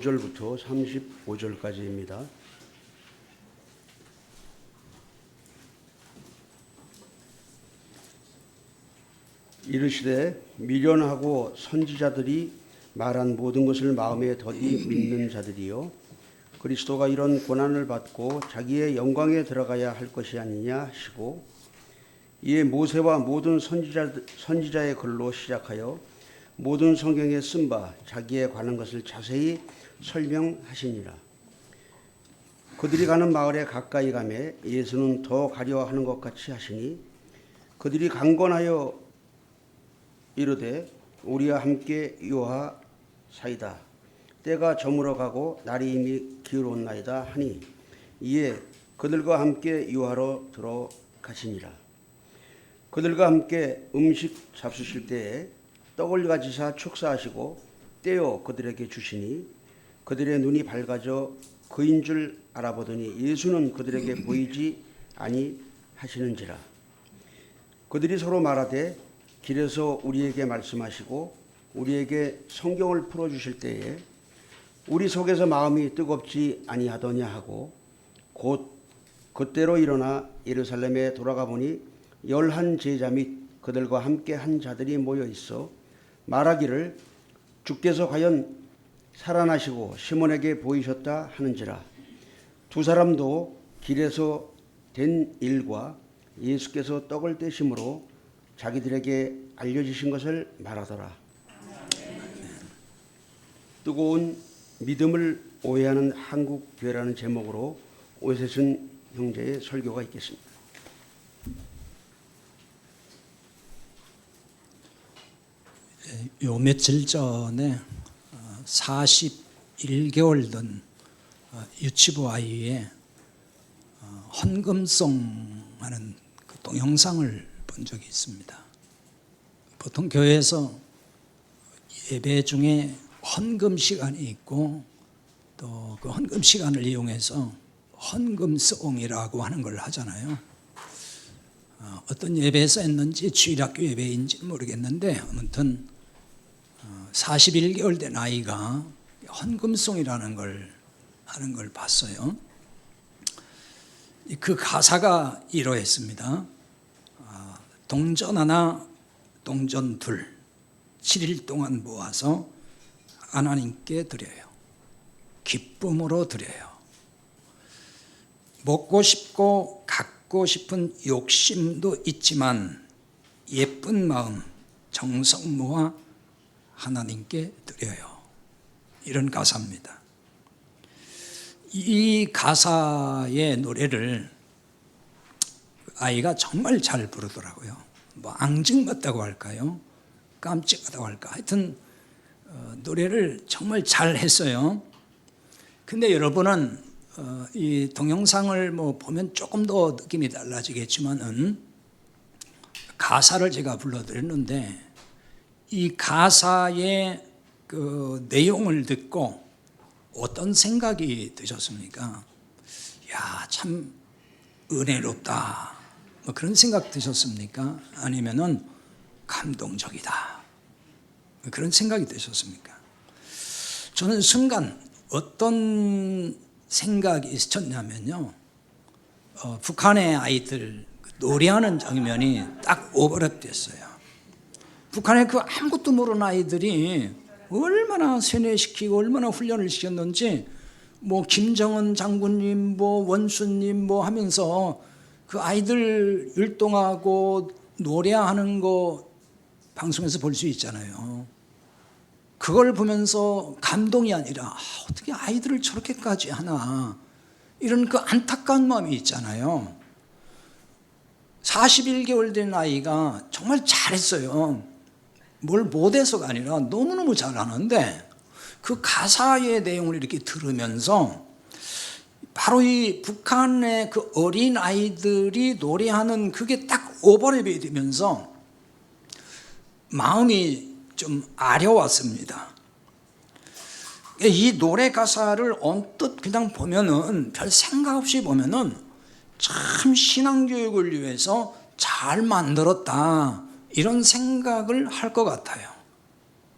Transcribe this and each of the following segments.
5절부터 35절까지입니다. 이르시되 미련하고 선지자들이 말한 모든 것을 마음에 더디 믿는 자들이요 그리스도가 이런 고난을 받고 자기의 영광에 들어가야 할 것이 아니냐 하시고 이에 모세와 모든 선지자의 글로 시작하여 모든 성경에 쓴 바 자기에 관한 것을 자세히 설명하시니라. 그들이 가는 마을에 가까이 가매 예수는 더 가려 하는 것 같이 하시니 그들이 강권하여 이르되 우리와 함께 유하사이다. 때가 저물어 가고 날이 이미 기울었나이다 하니 이에 그들과 함께 유하로 들어가시니라. 그들과 함께 음식 잡수실 때에 떡을 가지사 축사하시고 떼어 그들에게 주시니 그들의 눈이 밝아져 그인 줄 알아보더니 예수는 그들에게 보이지 아니하시는지라. 그들이 서로 말하되 길에서 우리에게 말씀하시고 우리에게 성경을 풀어주실 때에 우리 속에서 마음이 뜨겁지 아니하더냐 하고 곧 그때로 일어나 예루살렘에 돌아가 보니 11 제자 및 그들과 함께 한 자들이 모여 있어 말하기를 주께서 과연 살아나시고 시몬에게 보이셨다 하는지라. 두 사람도 길에서 된 일과 예수께서 떡을 떼심으로 자기들에게 알려주신 것을 말하더라. 뜨거운 믿음을 오해하는 한국 교회라는 제목으로 오세순 형제의 설교가 있겠습니다. 요 며칠 전에 41개월 된 유치부 아이의 헌금송 하는 그 동영상을 본 적이 있습니다. 보통 교회에서 예배 중에 헌금 시간이 있고 또 그 헌금 시간을 이용해서 헌금송이라고 하는 걸 하잖아요. 어떤 예배에서 했는지 주일학교 예배인지는 모르겠는데 아무튼 41개월 된 아이가 헌금송이라는 걸 하는 걸 봤어요. 그 가사가 이러했습니다. 동전 하나 동전 둘 7일 동안 모아서 하나님께 드려요. 기쁨으로 드려요. 먹고 싶고 갖고 싶은 욕심도 있지만 예쁜 마음 정성 모아 하나님께 드려요. 이런 가사입니다. 이 가사의 노래를 아이가 정말 잘 부르더라고요. 뭐 앙증맞다고 할까요? 깜찍하다고 할까? 하여튼 노래를 정말 잘 했어요. 근데 여러분은 이 동영상을 뭐 보면 조금 더 느낌이 달라지겠지만은 가사를 제가 불러드렸는데 이 가사의 그 내용을 듣고 어떤 생각이 드셨습니까? 야, 참 은혜롭다. 뭐 그런 생각 드셨습니까? 아니면은 감동적이다. 뭐 그런 생각이 드셨습니까? 저는 순간 어떤 생각이 있었냐면요. 북한의 아이들 노래하는 장면이 딱 오버랩 됐어요. 북한의 그 아무것도 모르는 아이들이 얼마나 세뇌시키고 얼마나 훈련을 시켰는지 뭐 김정은 장군님 뭐 원수님 뭐 하면서 그 아이들 율동하고 노래하는 거 방송에서 볼 수 있잖아요. 그걸 보면서 감동이 아니라 어떻게 아이들을 저렇게까지 하나 이런 그 안타까운 마음이 있잖아요. 41개월 된 아이가 정말 잘했어요. 뭘 못해서가 아니라 너무너무 잘하는데 그 가사의 내용을 이렇게 들으면서 바로 이 북한의 그 어린 아이들이 노래하는 그게 딱 오버랩이 되면서 마음이 좀 아려왔습니다. 이 노래 가사를 언뜻 그냥 보면은 별 생각 없이 보면은 참 신앙교육을 위해서 잘 만들었다 이런 생각을 할 것 같아요.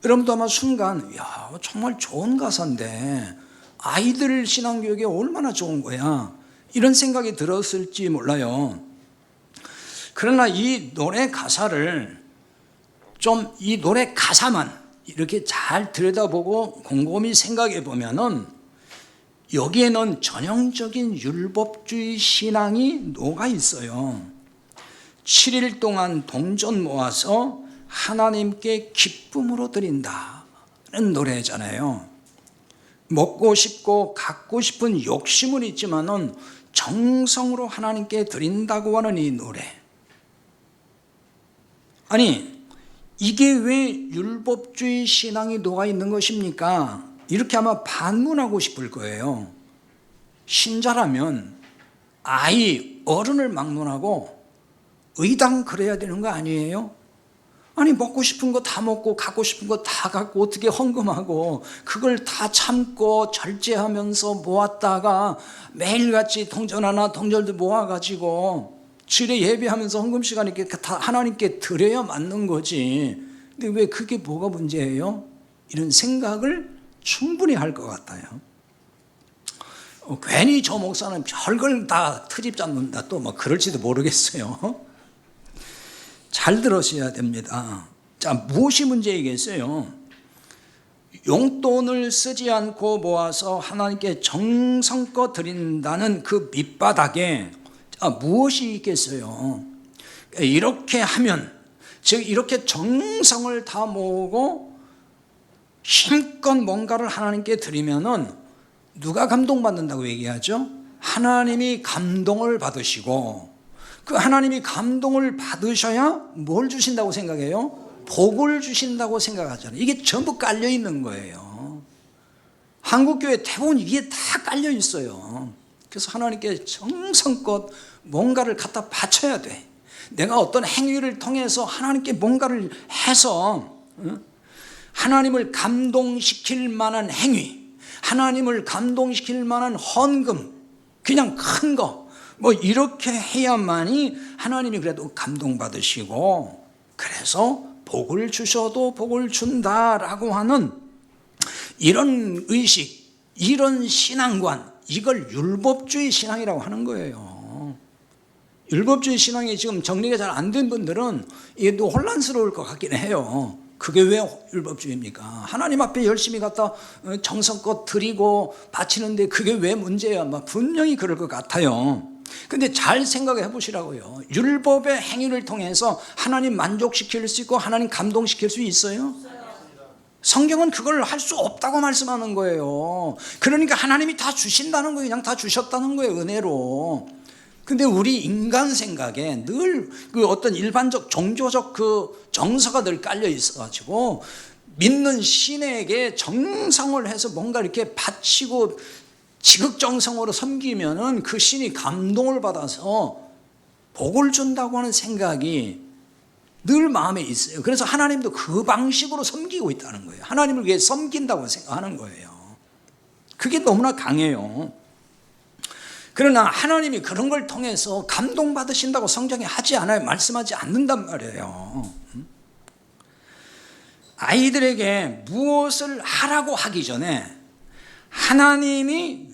여러분도 아마 순간 야 정말 좋은 가사인데 아이들 신앙교육에 얼마나 좋은 거야 이런 생각이 들었을지 몰라요. 그러나 이 노래 가사를 좀 이 노래 가사만 이렇게 잘 들여다보고 곰곰이 생각해 보면은 여기에는 전형적인 율법주의 신앙이 녹아 있어요. 7일 동안 동전 모아서 하나님께 기쁨으로 드린다는 노래잖아요. 먹고 싶고 갖고 싶은 욕심은 있지만은 정성으로 하나님께 드린다고 하는 이 노래. 아니 이게 왜 율법주의 신앙이 녹아 있는 것입니까? 이렇게 아마 반문하고 싶을 거예요. 신자라면 어른을 막론하고 의당 그래야 되는 거 아니에요? 아니 먹고 싶은 거 다 먹고 갖고 싶은 거 다 갖고 어떻게 헌금하고 그걸 다 참고 절제하면서 모았다가 매일같이 동전 하나 동절도 모아가지고 주일에 예배하면서 헌금 시간에 이렇게 다 하나님께 드려야 맞는 거지. 근데 왜 그게 뭐가 문제예요? 이런 생각을 충분히 할 것 같아요. 괜히 저 목사는 별걸 다 트집 잡는다 또 뭐 그럴지도 모르겠어요. 잘 들으셔야 됩니다. 자, 무엇이 문제이겠어요? 용돈을 쓰지 않고 모아서 하나님께 정성껏 드린다는 그 밑바닥에 무엇이 있겠어요? 이렇게 하면, 즉 이렇게 정성을 다 모으고 힘껏 뭔가를 하나님께 드리면은 누가 감동받는다고 얘기하죠? 하나님이 감동을 받으시고, 그 하나님이 감동을 받으셔야 뭘 주신다고 생각해요? 복을 주신다고 생각하잖아요. 이게 전부 깔려 있는 거예요. 한국교회 대부분 이게 다 깔려 있어요. 그래서 하나님께 정성껏 뭔가를 갖다 바쳐야 돼. 내가 어떤 행위를 통해서 하나님께 뭔가를 해서 하나님을 감동시킬 만한 행위, 하나님을 감동시킬 만한 헌금, 그냥 큰 거 뭐 이렇게 해야만이 하나님이 그래도 감동받으시고 그래서 복을 주셔도 복을 준다라고 하는 이런 의식, 이런 신앙관, 이걸 율법주의 신앙이라고 하는 거예요. 율법주의 신앙이 지금 정리가 잘 안 된 분들은 이게 또 혼란스러울 것 같긴 해요. 그게 왜 율법주의입니까? 하나님 앞에 열심히 갖다 정성껏 드리고 바치는데 그게 왜 문제야? 분명히 그럴 것 같아요. 근데 잘 생각해 보시라고요. 율법의 행위를 통해서 하나님 만족시킬 수 있고 하나님 감동시킬 수 있어요? 성경은 그걸 할 수 없다고 말씀하는 거예요. 그러니까 하나님이 다 주신다는 거예요. 그냥 다 주셨다는 거예요, 은혜로. 근데 우리 인간 생각에 늘 그 어떤 일반적 종교적 그 정서가 늘 깔려 있어가지고 믿는 신에게 정성을 해서 뭔가 이렇게 바치고 지극정성으로 섬기면은 그 신이 감동을 받아서 복을 준다고 하는 생각이 늘 마음에 있어요. 그래서 하나님도 그 방식으로 섬기고 있다는 거예요. 하나님을 위해 섬긴다고 생각하는 거예요. 그게 너무나 강해요. 그러나 하나님이 그런 걸 통해서 감동받으신다고 성경에 하지 않아요. 말씀하지 않는단 말이에요. 아이들에게 무엇을 하라고 하기 전에 하나님이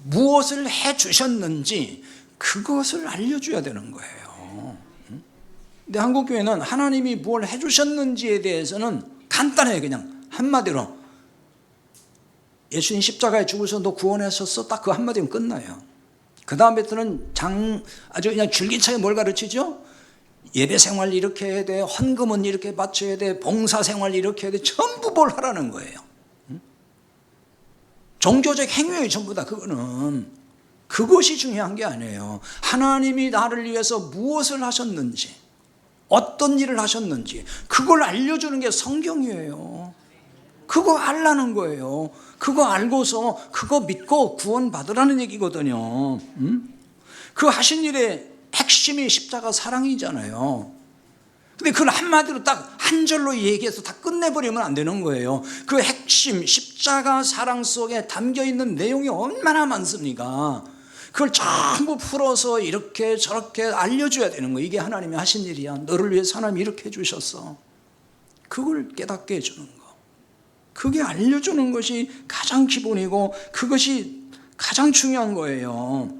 무엇을 해 주셨는지 그것을 알려줘야 되는 거예요. 근데 한국교회는 하나님이 뭘 해 주셨는지에 대해서는 간단해요. 그냥 한마디로 예수님 십자가에 죽으셔서 너 구원하셨어? 딱 그 한마디면 끝나요. 그 다음부터는 아주 그냥 줄기차게 뭘 가르치죠? 예배 생활 이렇게 해야 돼, 헌금은 이렇게 바쳐야 돼, 봉사 생활 이렇게 해야 돼, 전부 뭘 하라는 거예요. 종교적 행위예요, 전부 다. 그것이 중요한 게 아니에요. 하나님이 나를 위해서 무엇을 하셨는지, 어떤 일을 하셨는지 그걸 알려주는 게 성경이에요. 그거 알라는 거예요. 그거 알고서 그거 믿고 구원받으라는 얘기거든요. 그 하신 일의 핵심이 십자가 사랑이잖아요. 근데 그걸 한마디로 딱 한 절로 얘기해서 다 끝내버리면 안 되는 거예요. 그 핵심 십자가 사랑 속에 담겨있는 내용이 얼마나 많습니까? 그걸 전부 풀어서 이렇게 저렇게 알려줘야 되는 거예요. 이게 하나님이 하신 일이야. 너를 위해서 하나님이 이렇게 해주셨어. 그걸 깨닫게 해주는 거. 그게 알려주는 것이 가장 기본이고 그것이 가장 중요한 거예요.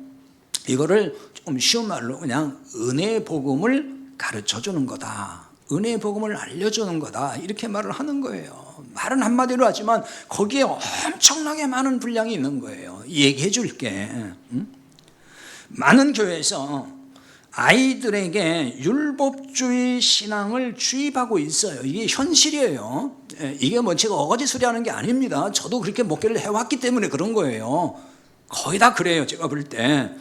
이거를 좀 쉬운 말로 그냥 은혜의 복음을 가르쳐 주는 거다. 은혜의 복음을 알려주는 거다. 이렇게 말을 하는 거예요. 말은 한마디로 하지만 거기에 엄청나게 많은 분량이 있는 거예요. 얘기해 줄게. 많은 교회에서 아이들에게 율법주의 신앙을 주입하고 있어요. 이게 현실이에요. 이게 뭐 제가 어거지 소리 하는 게 아닙니다. 저도 그렇게 목회를 해왔기 때문에 그런 거예요. 거의 다 그래요. 제가 볼 때.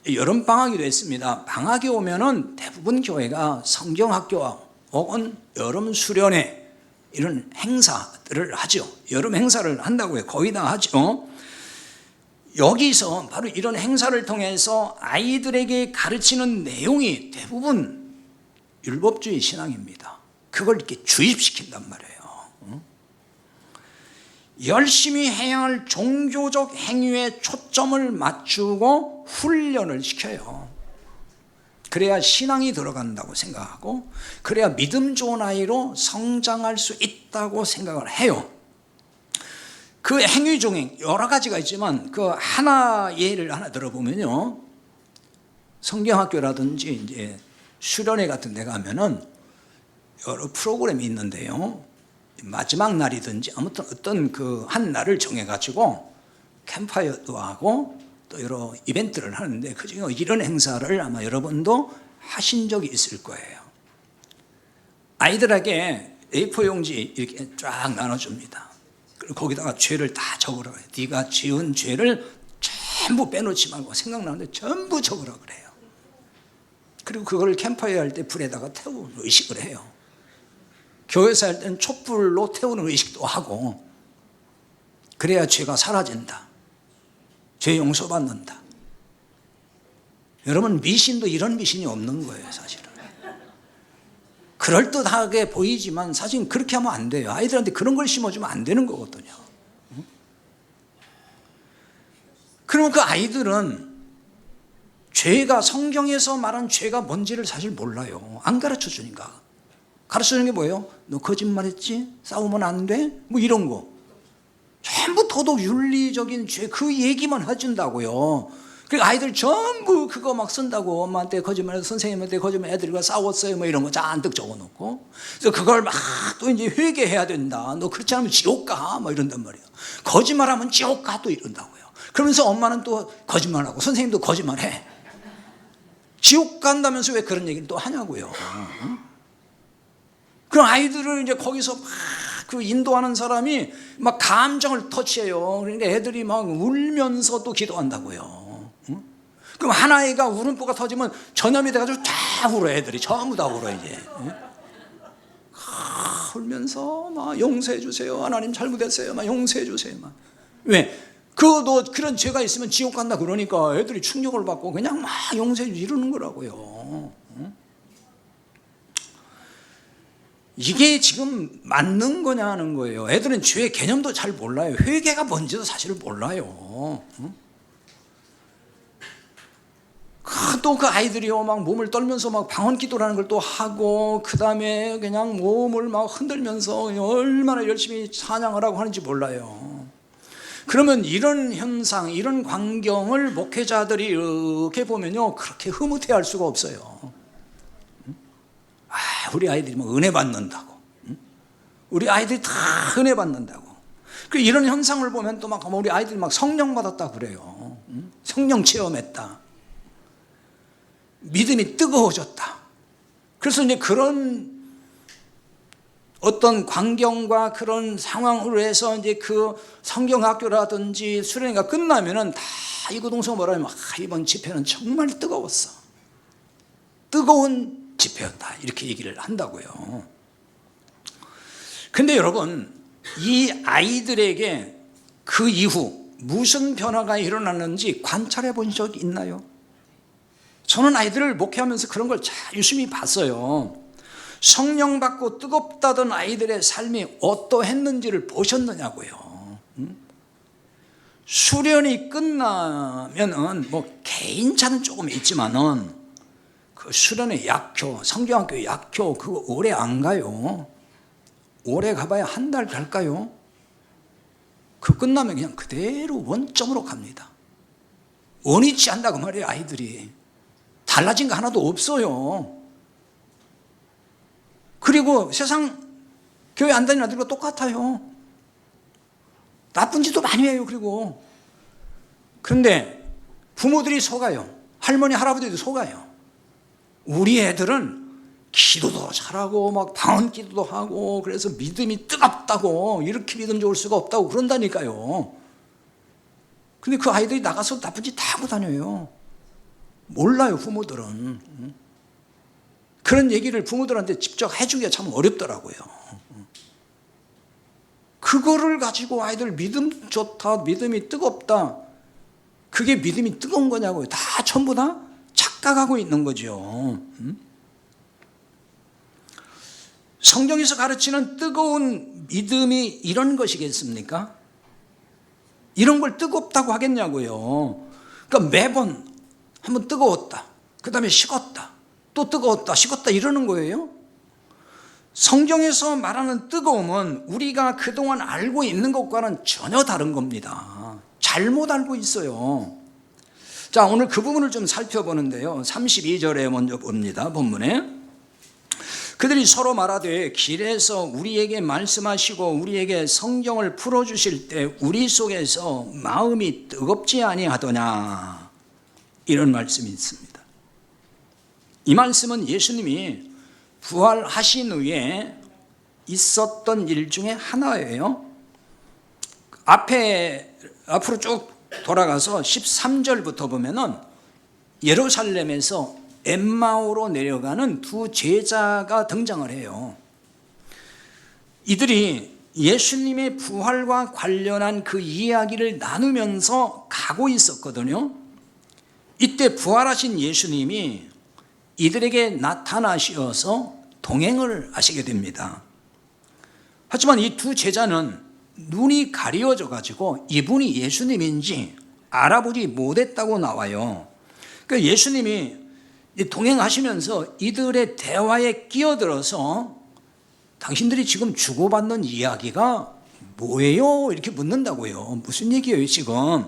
여름방학이 됐습니다. 방학이 오면은 대부분 교회가 성경학교와 혹은 여름 수련회 이런 행사들을 하죠. 여름 행사를 한다고요. 거의 다 하죠. 여기서 바로 이런 행사를 통해서 아이들에게 가르치는 내용이 대부분 율법주의 신앙입니다. 그걸 이렇게 주입시킨단 말이에요. 열심히 해야 할 종교적 행위에 초점을 맞추고 훈련을 시켜요. 그래야 신앙이 들어간다고 생각하고 그래야 믿음 좋은 아이로 성장할 수 있다고 생각을 해요. 그 행위 중에 여러 가지가 있지만 그 예를 하나 들어보면요, 성경학교라든지 이제 수련회 같은 데 가면은 여러 프로그램이 있는데요, 마지막 날이든지 아무튼 어떤 그 한 날을 정해가지고 캠파이어도 하고 또 여러 이벤트를 하는데 그중에 이런 행사를 아마 여러분도 하신 적이 있을 거예요. 아이들에게 A4 용지 이렇게 쫙 나눠줍니다. 그리고 거기다가 죄를 다 적으라고 해요. 네가 지은 죄를 전부 빼놓지 말고 생각나는데 전부 적으라 그래요. 그리고 그걸 캠파이어 할 때 불에다가 태우는 의식을 해요. 교회에서 할 때는 촛불로 태우는 의식도 하고 그래야 죄가 사라진다. 죄 용서받는다. 여러분, 미신도 이런 미신이 없는 거예요, 사실은. 그럴듯하게 보이지만 사실 그렇게 하면 안 돼요. 아이들한테 그런 걸 심어주면 안 되는 거거든요. 그러면 그 아이들은 죄가, 성경에서 말한 죄가 뭔지를 사실 몰라요. 안 가르쳐 주니까. 가르쳐 주는 게 뭐예요? 너 거짓말했지? 싸우면 안 돼? 뭐 이런 거. 전부 도덕 윤리적인 죄, 그 얘기만 해준다고요. 그리고 아이들 전부 그거 막 쓴다고. 엄마한테 거짓말해서 선생님한테 거짓말, 애들과 싸웠어요 뭐 이런 거 잔뜩 적어놓고, 그래서 그걸 막 또 이제 회개해야 된다. 너 그렇지 않으면 지옥 가 막 이런단 말이에요. 거짓말하면 지옥 가 또 이런다고요. 그러면서 엄마는 또 거짓말하고 선생님도 거짓말해. 지옥 간다면서 왜 그런 얘기를 또 하냐고요. 그럼 아이들을 이제 거기서 막 그 인도하는 사람이 막 감정을 터치해요. 그러니까 애들이 막 울면서 또 기도한다고요. 그럼 한 아이가 울음보가 터지면 전염이 돼가지고 다 울어. 애들이 전부 다 울어 이제. 울면서 막 용서해 주세요. 하나님 잘못했어요. 막 용서해 주세요. 막. 왜? 너 그런 죄가 있으면 지옥 간다 그러니까 애들이 충격을 받고 그냥 막 용서해 주고 이러는 거라고요. 이게 지금 맞는 거냐 하는 거예요. 애들은 죄의 개념도 잘 몰라요. 회개가 뭔지도 사실 몰라요. 또 그 아이들이요, 막 몸을 떨면서 막 방언 기도라는 걸 또 하고, 그 다음에 그냥 몸을 막 흔들면서 얼마나 열심히 찬양을 하고 하는지 몰라요. 그러면 이런 현상, 이런 광경을 목회자들이 이렇게 보면요, 그렇게 흐뭇해 할 수가 없어요. 우리 아이들이 뭐 은혜 받는다고. 우리 아이들이 다 은혜 받는다고. 이런 현상을 보면 또 막 우리 아이들이 막 성령 받았다 그래요. 성령 체험했다. 믿음이 뜨거워졌다. 그래서 이제 그런 어떤 광경과 그런 상황으로 해서 이제 그 성경학교라든지 수련회가 끝나면은 다 이구동성 뭐라 하면 이번 집회는 정말 뜨거웠어. 뜨거운 집회였다. 이렇게 얘기를 한다고요. 근데 여러분, 이 아이들에게 그 이후 무슨 변화가 일어났는지 관찰해 본 적 있나요? 저는 아이들을 목회하면서 그런 걸 잘 유심히 봤어요. 성령 받고 뜨겁다던 아이들의 삶이 어떠했는지를 보셨느냐고요. 수련이 끝나면은 뭐 개인차는 조금 있지만은 그 수련회 약효, 성경학교 약효 그거 오래 안 가요. 오래 가봐야 한 달 갈까요? 그 끝나면 그냥 그대로 원점으로 갑니다. 원위치 한다고 말이에요. 아이들이 달라진 거 하나도 없어요. 그리고 세상 교회 안 다니는 아들과 똑같아요. 나쁜 짓도 많이 해요. 그런데 부모들이 속아요. 할머니 할아버지도 속아요. 우리 애들은 기도도 잘하고 막 방언 기도도 하고 그래서 믿음이 뜨겁다고, 이렇게 믿음 좋을 수가 없다고 그런다니까요. 근데 그 아이들이 나가서 나쁜 짓 다 하고 다녀요. 몰라요, 부모들은. 그런 얘기를 부모들한테 직접 해주기가 참 어렵더라고요. 그거를 가지고 아이들 믿음 좋다, 믿음이 뜨겁다, 그게 믿음이 뜨거운 거냐고요. 다 전부 다 착각하고 있는 거죠. 성경에서 가르치는 뜨거운 믿음이 이런 것이겠습니까? 이런 걸 뜨겁다고 하겠냐고요. 그러니까 매번 한번 뜨거웠다, 그 다음에 식었다, 또 뜨거웠다, 식었다 이러는 거예요. 성경에서 말하는 뜨거움은 우리가 그동안 알고 있는 것과는 전혀 다른 겁니다. 잘못 알고 있어요. 자, 오늘 그 부분을 좀 살펴보는데요. 32절에 먼저 봅니다. 본문에 그들이 서로 말하되 길에서 우리에게 말씀하시고 우리에게 성경을 풀어주실 때 우리 속에서 마음이 뜨겁지 아니하더냐, 이런 말씀이 있습니다. 이 말씀은 예수님이 부활하신 후에 있었던 일 중에 하나예요. 앞으로 쭉 돌아가서 13절부터 보면은 예루살렘에서 엠마오로 내려가는 두 제자가 등장을 해요. 이들이 예수님의 부활과 관련한 그 이야기를 나누면서 가고 있었거든요. 이때 부활하신 예수님이 이들에게 나타나셔서 동행을 하시게 됩니다. 하지만 이 두 제자는 눈이 가려져 가지고 이분이 예수님인지 알아보지 못했다고 나와요. 그러니까 예수님이 동행하시면서 이들의 대화에 끼어들어서 당신들이 지금 주고받는 이야기가 뭐예요? 이렇게 묻는다고요. 무슨 얘기예요 지금?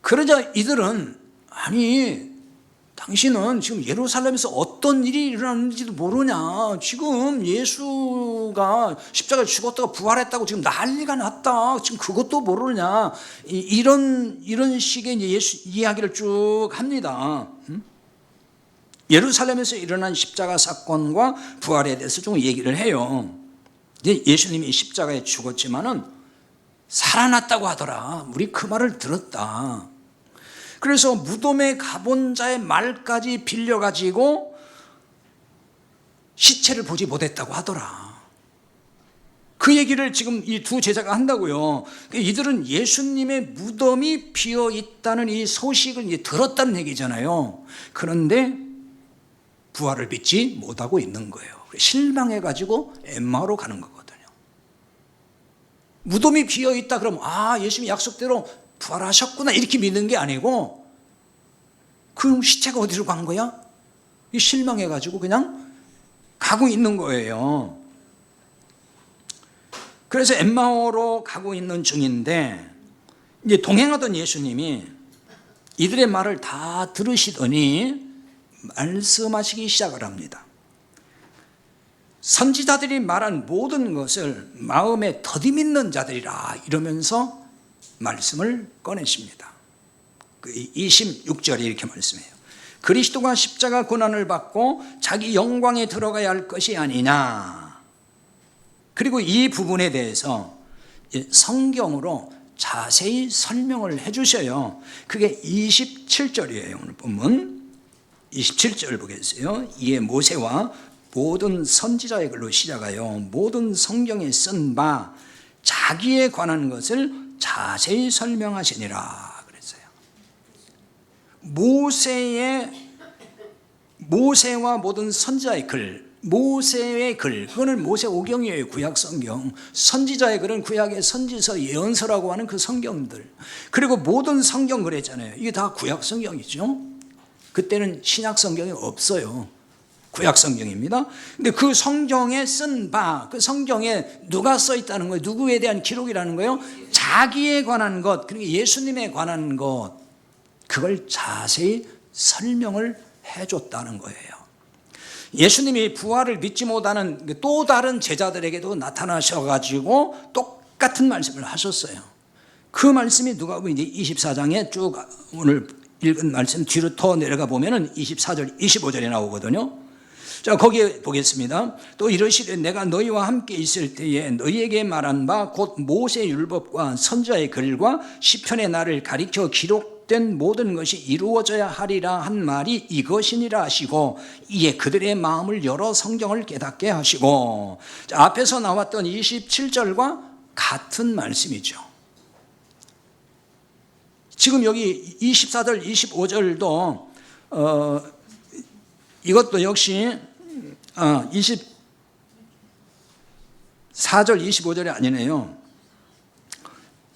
그러자 이들은 아니, 당신은 지금 예루살렘에서 어떤 일이 일어났는지도 모르냐, 지금 예수가 십자가에 죽었다가 부활했다고 지금 난리가 났다, 지금 그것도 모르냐, 이런 식의 예수 이야기를 쭉 합니다. 예루살렘에서 일어난 십자가 사건과 부활에 대해서 좀 얘기를 해요. 예수님이 십자가에 죽었지만은 살아났다고 하더라. 우리 그 말을 들었다. 그래서 무덤에 가본 자의 말까지 빌려가지고 시체를 보지 못했다고 하더라. 그 얘기를 지금 이 두 제자가 한다고요. 이들은 예수님의 무덤이 비어 있다는 이 소식을 이제 들었다는 얘기잖아요. 그런데 부활을 믿지 못하고 있는 거예요. 실망해가지고 엠마오로 가는 거거든요. 무덤이 비어 있다 그러면 아, 예수님이 약속대로 부활하셨구나 이렇게 믿는 게 아니고, 그 시체가 어디로 간 거야? 실망해가지고 그냥 가고 있는 거예요. 그래서 엠마오로 가고 있는 중인데 이제 동행하던 예수님이 이들의 말을 다 들으시더니 말씀하시기 시작을 합니다. 선지자들이 말한 모든 것을 마음에 더디 믿는 자들이라 이러면서 말씀을 꺼내십니다. 26절에 이렇게 말씀해요. 그리스도가 십자가 고난을 받고 자기 영광에 들어가야 할 것이 아니냐. 그리고 이 부분에 대해서 성경으로 자세히 설명을 해주셔요. 그게 27절이에요. 오늘 본문 27절 보겠어요. 이에 모세와 모든 선지자의 글로 시작하여 모든 성경에 쓴 바 자기에 관한 것을 자세히 설명하시니라 그랬어요. 모세와 모든 선지자의 글, 모세의 글, 그거는 모세오경이에요. 구약 성경. 선지자의 글은 구약의 선지서, 예언서라고 하는 그 성경들. 그리고 모든 성경 그랬잖아요. 이게 다 구약 성경이죠. 그때는 신약 성경이 없어요. 구약 성경입니다. 근데 그 성경에 쓴 바, 그 성경에 누가 써 있다는 거예요? 누구에 대한 기록이라는 거예요? 자기에 관한 것, 그리고 예수님에 관한 것, 그걸 자세히 설명을 해줬다는 거예요. 예수님이 부활을 믿지 못하는 또 다른 제자들에게도 나타나셔가지고 똑같은 말씀을 하셨어요. 그 말씀이 누가복음 24장에 쭉 오늘 읽은 말씀 뒤로 더 내려가 보면은 24절, 25절에 나오거든요. 자, 거기에 보겠습니다. 또 이르시되 내가 너희와 함께 있을 때에 너희에게 말한 바 곧 모세 율법과 선지자의 글과 시편의 날을 가리켜 기록된 모든 것이 이루어져야 하리라 한 말이 이것이니라 하시고 이에 그들의 마음을 열어 성경을 깨닫게 하시고. 자, 앞에서 나왔던 27절과 같은 말씀이죠. 지금 여기 24절, 25절도 이것도 역시 24절, 25절이 아니네요.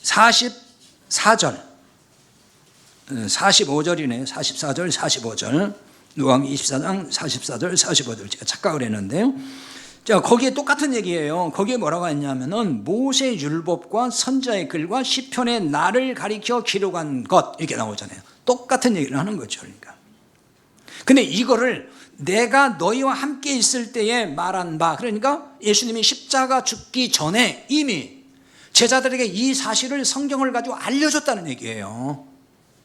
44절, 45절이네요. 44절, 45절. 누가복음 24장 44절, 45절. 제가 착각을 했는데요. 자, 거기에 똑같은 얘기예요. 거기에 뭐라고 했냐면은 모세 율법과 선지자의 글과 시편의 날을 가리켜 기록한 것, 이렇게 나오잖아요. 똑같은 얘기를 하는 거죠. 그러니까. 근데 이거를 내가 너희와 함께 있을 때에 말한 바, 그러니까 예수님이 십자가 죽기 전에 이미 제자들에게 이 사실을 성경을 가지고 알려줬다는 얘기예요.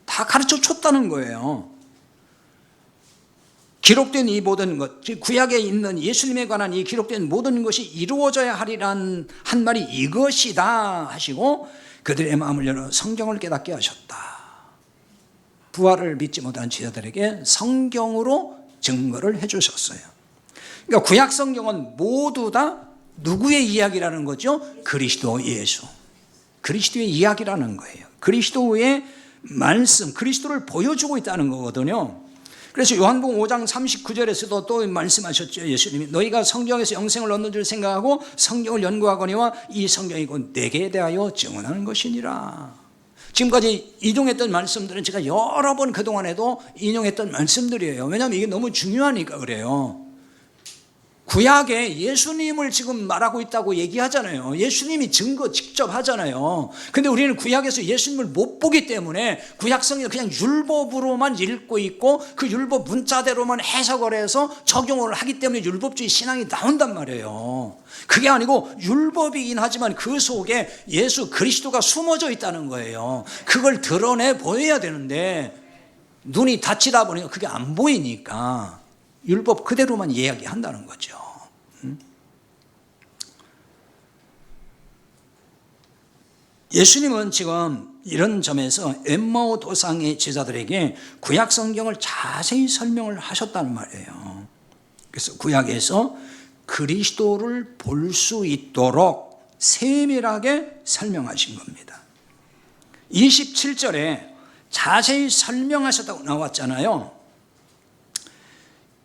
다 가르쳐 줬다는 거예요. 기록된 이 모든 것, 구약에 있는 예수님에 관한 이 기록된 모든 것이 이루어져야 하리란 한 말이 이것이다 하시고 그들의 마음을 열어 성경을 깨닫게 하셨다. 부활을 믿지 못한 제자들에게 성경으로 증거를 해주셨어요. 그러니까 구약 성경은 모두 다 누구의 이야기라는 거죠? 그리스도 예수, 그리스도의 이야기라는 거예요. 그리스도의 말씀, 그리스도를 보여주고 있다는 거거든요. 그래서 요한복음 5장 39절에서도 또 말씀하셨죠. 예수님이 너희가 성경에서 영생을 얻는 줄 생각하고 성경을 연구하거니와 이 성경이 곧 내게 대하여 증언하는 것이니라. 지금까지 인용했던 말씀들은 제가 여러 번 그동안에도 인용했던 말씀들이에요. 왜냐하면 이게 너무 중요하니까 그래요. 구약에 예수님을 지금 말하고 있다고 얘기하잖아요. 예수님이 증거 직접 하잖아요. 근데 우리는 구약에서 예수님을 못 보기 때문에 구약성경을 그냥 율법으로만 읽고 있고 그 율법 문자대로만 해석을 해서 적용을 하기 때문에 율법주의 신앙이 나온단 말이에요. 그게 아니고 율법이긴 하지만 그 속에 예수 그리스도가 숨어져 있다는 거예요. 그걸 드러내 보여야 되는데 눈이 닫히다 보니까 그게 안 보이니까 율법 그대로만 이야기한다는 거죠. 예수님은 지금 이런 점에서 엠마오 도상의 제자들에게 구약 성경을 자세히 설명을 하셨다는 말이에요. 그래서 구약에서 그리스도를 볼 수 있도록 세밀하게 설명하신 겁니다. 27절에 자세히 설명하셨다고 나왔잖아요.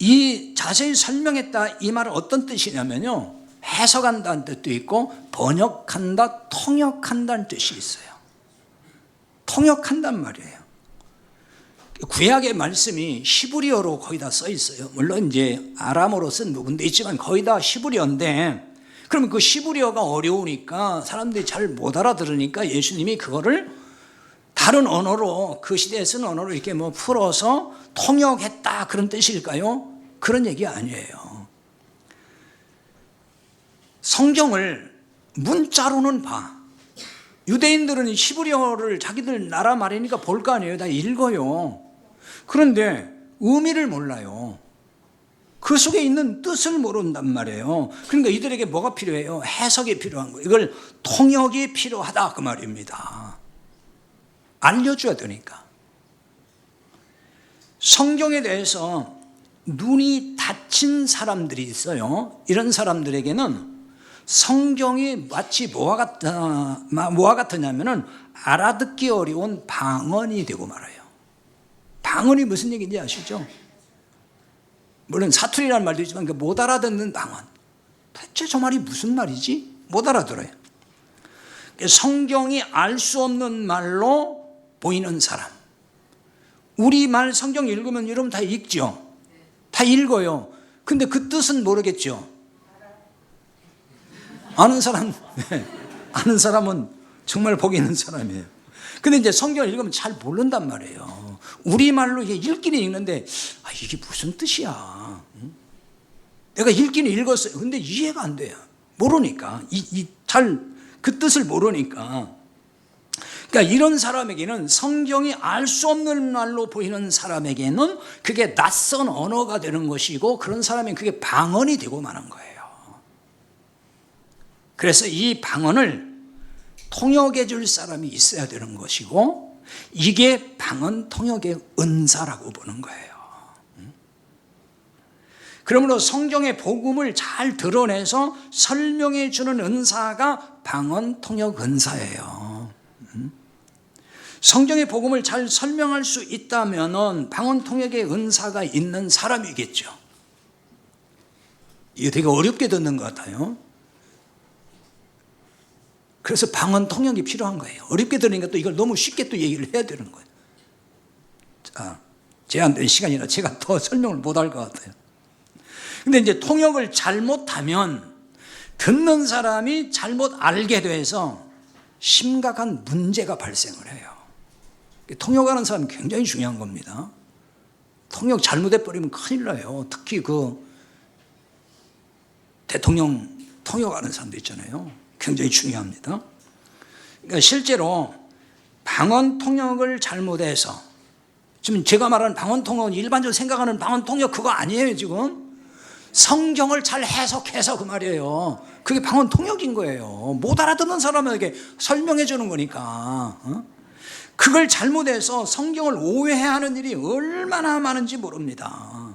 이 자세히 설명했다 이 말은 어떤 뜻이냐면요, 해석한다는 뜻도 있고 번역한다, 통역한다는 뜻이 있어요. 통역한단 말이에요. 구약의 말씀이 히브리어로 거의 다 써 있어요. 물론 이제 아람어로 쓴 부분도 있지만 거의 다 히브리어인데, 그러면 그 히브리어가 어려우니까 사람들이 잘 못 알아들으니까 예수님이 그거를 다른 언어로, 그 시대에 쓴 언어로 이렇게 뭐 풀어서 통역했다 그런 뜻일까요? 그런 얘기 아니에요. 성경을 문자로는 봐. 유대인들은 히브리어를 자기들 나라 말이니까 볼 거 아니에요. 다 읽어요. 그런데 의미를 몰라요. 그 속에 있는 뜻을 모른단 말이에요. 그러니까 이들에게 뭐가 필요해요? 해석이 필요한 거예요. 이걸 통역이 필요하다 그 말입니다. 알려줘야 되니까. 성경에 대해서 눈이 닫힌 사람들이 있어요. 이런 사람들에게는 성경이 마치 뭐와 같으냐면은 알아듣기 어려운 방언이 되고 말아요. 방언이 무슨 얘기인지 아시죠? 물론 사투리라는 말도 있지만 못 알아듣는 방언. 대체 저 말이 무슨 말이지? 못 알아들어요. 성경이 알 수 없는 말로 보이는 사람. 우리말 성경 읽으면 여러분 다 읽죠? 다 읽어요. 근데 그 뜻은 모르겠죠. 아는 사람, 네. 아는 사람은 정말 복이 있는 사람이에요. 근데 이제 성경을 읽으면 잘 모른단 말이에요. 우리말로 이게 읽기는 읽는데, 이게 무슨 뜻이야. 내가 읽기는 읽었어요. 근데 이해가 안 돼요. 모르니까. 그 뜻을 모르니까. 그러니까 이런 사람에게는, 성경이 알 수 없는 말로 보이는 사람에게는 그게 낯선 언어가 되는 것이고, 그런 사람은 그게 방언이 되고 마는 거예요. 그래서 이 방언을 통역해 줄 사람이 있어야 되는 것이고, 이게 방언 통역의 은사라고 보는 거예요. 그러므로 성경의 복음을 잘 드러내서 설명해 주는 은사가 방언 통역 은사예요. 성경의 복음을 잘 설명할 수 있다면 방언 통역의 은사가 있는 사람이겠죠. 이게 되게 어렵게 듣는 것 같아요. 그래서 방언 통역이 필요한 거예요. 어렵게 들으니까 또 이걸 너무 쉽게 또 얘기를 해야 되는 거예요. 자, 제한된 시간이라 제가 더 설명을 못 할 것 같아요. 근데 이제 통역을 잘못하면 듣는 사람이 잘못 알게 돼서 심각한 문제가 발생을 해요. 통역하는 사람은 굉장히 중요한 겁니다. 통역 잘못해버리면 큰일 나요. 특히 그 대통령 통역하는 사람도 있잖아요. 굉장히 중요합니다. 그러니까 실제로 방언 통역을 잘못해서, 지금 제가 말하는 방언 통역은 일반적으로 생각하는 방언 통역 그거 아니에요. 지금 성경을 잘 해석해서 그 말이에요. 그게 방언 통역인 거예요. 못 알아듣는 사람에게 설명해 주는 거니까. 그걸 잘못해서 성경을 오해하는 일이 얼마나 많은지 모릅니다.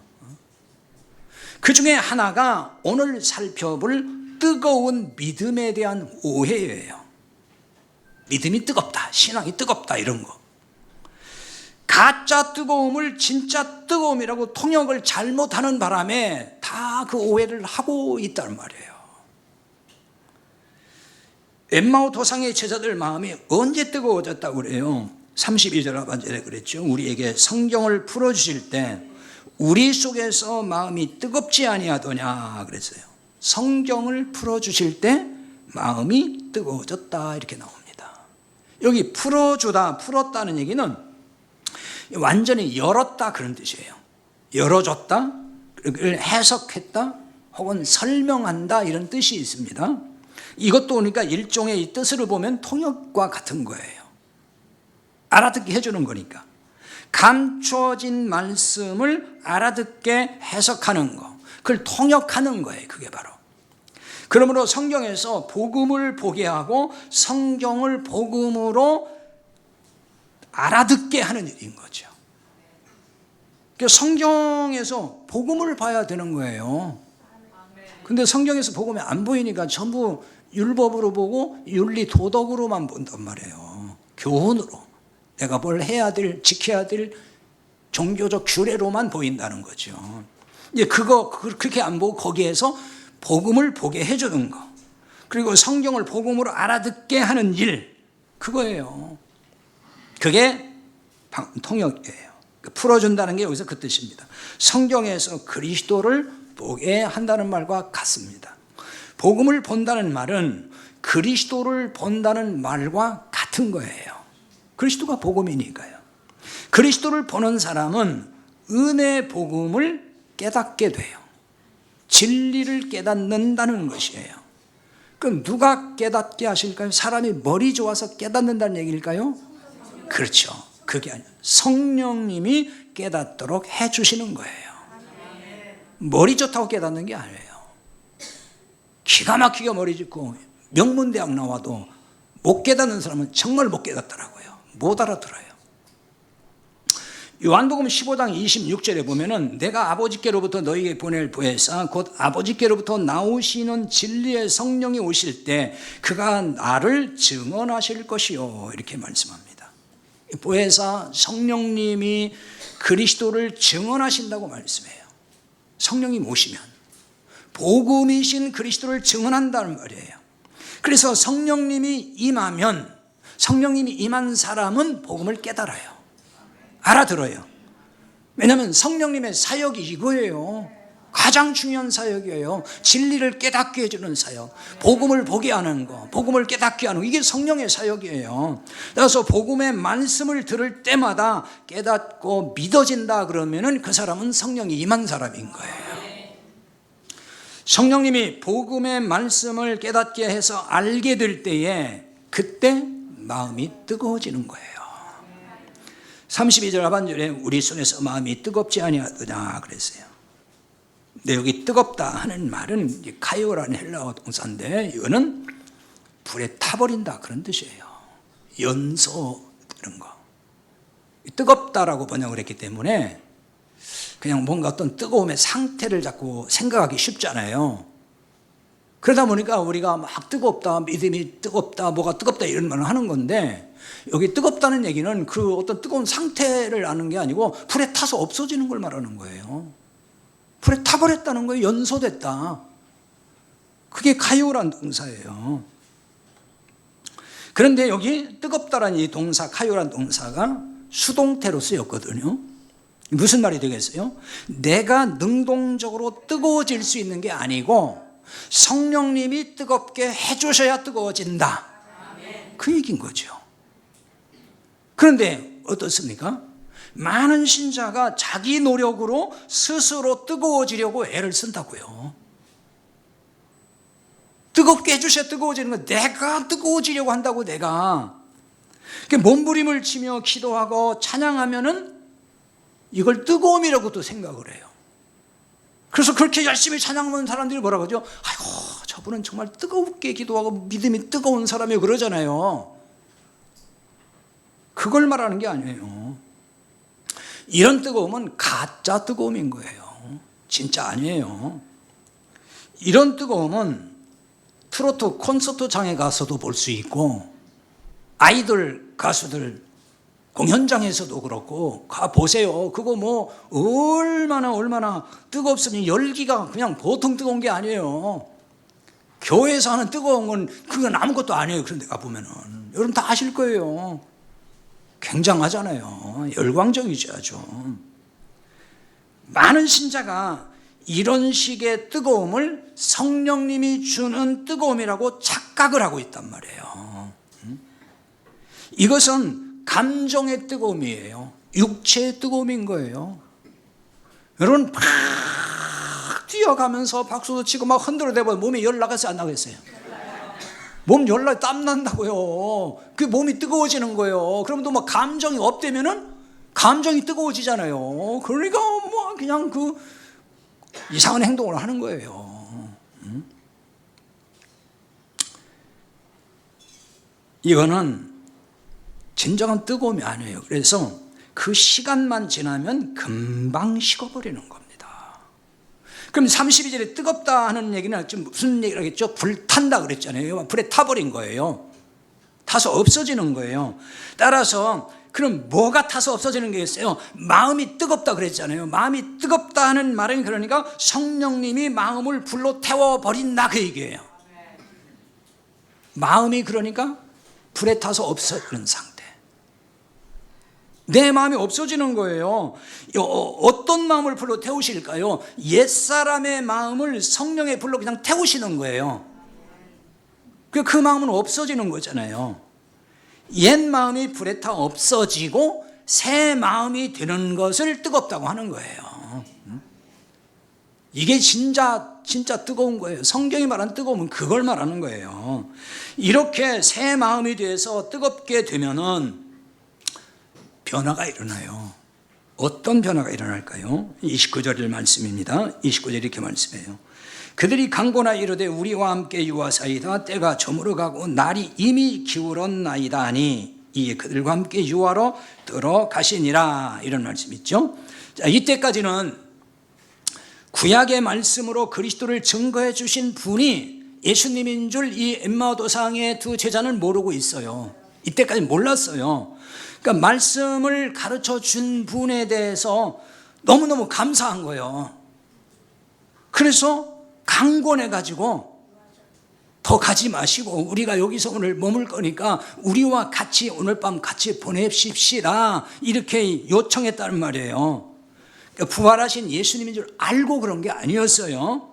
그 중에 하나가 오늘 살펴볼 뜨거운 믿음에 대한 오해예요. 믿음이 뜨겁다, 신앙이 뜨겁다, 이런 거. 가짜 뜨거움을 진짜 뜨거움이라고 통역을 잘못하는 바람에 다 그 오해를 하고 있다는 말이에요. 엠마오 도상의 제자들 마음이 언제 뜨거워졌다고 그래요? 32절 하반절에 그랬죠. 우리에게 성경을 풀어주실 때 우리 속에서 마음이 뜨겁지 아니하더냐 그랬어요. 성경을 풀어주실 때 마음이 뜨거워졌다 이렇게 나옵니다. 여기 풀어주다, 풀었다는 얘기는 완전히 열었다 그런 뜻이에요. 열어줬다, 해석했다, 혹은 설명한다 이런 뜻이 있습니다. 이것도 그러니까 일종의 이 뜻으로 보면 통역과 같은 거예요. 알아듣게 해주는 거니까. 감춰진 말씀을 알아듣게 해석하는 거, 그걸 통역하는 거예요. 그게 바로. 그러므로 성경에서 복음을 보게 하고 성경을 복음으로 알아듣게 하는 일인 거죠. 성경에서 복음을 봐야 되는 거예요. 근데 성경에서 복음이 안 보이니까 전부 율법으로 보고 윤리 도덕으로만 본단 말이에요. 교훈으로 내가 뭘 해야 될, 지켜야 될 종교적 규례로만 보인다는 거죠. 이제 그렇게 안 보고 거기에서 복음을 보게 해주는 거, 그리고 성경을 복음으로 알아듣게 하는 일, 그거예요. 그게 통역이에요. 풀어준다는 게 여기서 그 뜻입니다. 성경에서 그리스도를 보게 한다는 말과 같습니다. 복음을 본다는 말은 그리스도를 본다는 말과 같은 거예요. 그리스도가 복음이니까요. 그리스도를 보는 사람은 은혜 복음을 깨닫게 돼요. 진리를 깨닫는다는 것이에요. 그럼 누가 깨닫게 하실까요? 사람이 머리 좋아서 깨닫는다는 얘기일까요? 그렇죠. 그게 아니에요. 성령님이 깨닫도록 해주시는 거예요. 머리 좋다고 깨닫는 게 아니에요. 기가 막히게 머리 좋고 명문대학 나와도 못 깨닫는 사람은 정말 못 깨닫더라고요. 못 알아들어요. 요한복음 15장 26절에 보면은 내가 아버지께로부터 너희에게 보낼 보혜사 곧 아버지께로부터 나오시는 진리의 성령이 오실 때 그가 나를 증언하실 것이요 이렇게 말씀합니다. 보혜사 성령님이 그리스도를 증언하신다고 말씀해요. 성령님 오시면 복음이신 그리스도를 증언한다는 말이에요. 그래서 성령님이 임하면, 성령님이 임한 사람은 복음을 깨달아요. 알아들어요. 왜냐하면 성령님의 사역이 이거예요. 가장 중요한 사역이에요. 진리를 깨닫게 해주는 사역, 복음을 보게 하는 거, 복음을 깨닫게 하는 거, 이게 성령의 사역이에요. 그래서 복음의 말씀을 들을 때마다 깨닫고 믿어진다 그러면은 그 사람은 성령이 임한 사람인 거예요. 성령님이 복음의 말씀을 깨닫게 해서 알게 될 때에 그때 마음이 뜨거워지는 거예요. 32절 하반절에 우리 손에서 마음이 뜨겁지 아니하더냐 그랬어요. 근데 여기 뜨겁다 하는 말은 카이오라는 헬라어 동사인데 이거는 불에 타버린다 그런 뜻이에요. 연소 이런 거. 뜨겁다라고 번역을 했기 때문에 그냥 뭔가 어떤 뜨거움의 상태를 자꾸 생각하기 쉽잖아요. 그러다 보니까 우리가 막 뜨겁다, 믿음이 뜨겁다, 뭐가 뜨겁다 이런 말을 하는 건데 여기 뜨겁다는 얘기는 그 어떤 뜨거운 상태를 아는 게 아니고 불에 타서 없어지는 걸 말하는 거예요. 불에 타버렸다는 거예요. 연소됐다. 그게 카이오란 동사예요. 그런데 여기 뜨겁다라는 이 동사, 카이오란 동사가 수동태로 쓰였거든요. 무슨 말이 되겠어요? 내가 능동적으로 뜨거워질 수 있는 게 아니고 성령님이 뜨겁게 해주셔야 뜨거워진다. 그 얘기인 거죠. 그런데 어떻습니까? 많은 신자가 자기 노력으로 스스로 뜨거워지려고 애를 쓴다고요. 뜨겁게 해주셔야 뜨거워지는 거, 내가 뜨거워지려고 한다고 내가. 몸부림을 치며 기도하고 찬양하면은 이걸 뜨거움이라고도 생각을 해요. 그래서 그렇게 열심히 찬양하는 사람들이 뭐라고 하죠? 아이고, 저분은 정말 뜨겁게 기도하고 믿음이 뜨거운 사람이에요 그러잖아요. 그걸 말하는 게 아니에요. 이런 뜨거움은 가짜 뜨거움인 거예요. 진짜 아니에요. 이런 뜨거움은 트로트 콘서트장에 가서도 볼 수 있고 아이돌 가수들 공연장에서도 그렇고 가보세요. 그거 뭐 얼마나 뜨겁으니 열기가 그냥 보통 뜨거운 게 아니에요. 교회에서 하는 뜨거운 건 그건 아무것도 아니에요. 그런데 가보면은 여러분 다 아실 거예요. 굉장하잖아요. 열광적이죠 아주. 많은 신자가 이런 식의 뜨거움을 성령님이 주는 뜨거움이라고 착각을 하고 있단 말이에요. 이것은 감정의 뜨거움이에요. 육체의 뜨거움인 거예요. 여러분 막 뛰어가면서 박수도 치고 막 흔들어대고 몸이 열 나가서 안 나겠어요? 몸 열나 땀 난다고요. 그 몸이 뜨거워지는 거예요. 그럼 또 막 감정이 업되면은 감정이 뜨거워지잖아요. 그러니까 뭐 그냥 그 이상한 행동을 하는 거예요. 이거는 진정한 뜨거움이 아니에요. 그래서 그 시간만 지나면 금방 식어버리는 겁니다. 그럼 32절에 뜨겁다 하는 얘기는 지금 무슨 얘기를 하겠죠? 불탄다 그랬잖아요. 불에 타버린 거예요. 타서 없어지는 거예요. 따라서 그럼 뭐가 타서 없어지는 거겠어요? 마음이 뜨겁다 그랬잖아요. 마음이 뜨겁다 하는 말은 그러니까 성령님이 마음을 불로 태워버린다 그 얘기예요. 마음이 그러니까 불에 타서 없어지는 상태. 내 마음이 없어지는 거예요. 어떤 마음을 불로 태우실까요? 옛사람의 마음을 성령의 불로 그냥 태우시는 거예요. 그 마음은 없어지는 거잖아요. 옛 마음이 불에 타 없어지고 새 마음이 되는 것을 뜨겁다고 하는 거예요. 이게 진짜 뜨거운 거예요. 성경이 말하는 뜨거움은 그걸 말하는 거예요. 이렇게 새 마음이 돼서 뜨겁게 되면은 변화가 일어나요. 어떤 변화가 일어날까요? 29절 말씀입니다. 29절 이렇게 말씀해요. 그들이 강고나 이르되 우리와 함께 유하사이다. 때가 저물어가고 날이 이미 기울었나이다 하니 이에 그들과 함께 유하러 들어가시니라. 이런 말씀 있죠. 자, 이때까지는 구약의 말씀으로 그리스도를 증거해 주신 분이 예수님인 줄 이 엠마오 도상의 두 제자는 모르고 있어요. 이때까지 몰랐어요. 그러니까 말씀을 가르쳐 준 분에 대해서 너무너무 감사한 거예요. 그래서 강권해가지고 더 가지 마시고 우리가 여기서 오늘 머물 거니까 우리와 같이 오늘 밤 같이 보내십시다 이렇게 요청했다는 말이에요. 부활하신 예수님인 줄 알고 그런 게 아니었어요.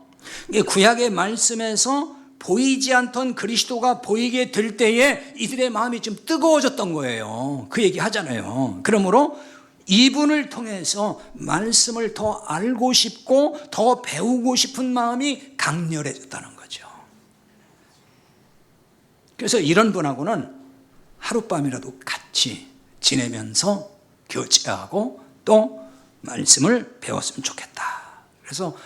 구약의 말씀에서 보이지 않던 그리스도가 보이게 될 때에 이들의 마음이 좀 뜨거워졌던 거예요. 그 얘기 하잖아요. 그러므로 이분을 통해서 말씀을 더 알고 싶고 더 배우고 싶은 마음이 강렬해졌다는 거죠. 그래서 이런 분하고는 하룻밤이라도 같이 지내면서 교제하고 또 말씀을 배웠으면 좋겠다. 그래서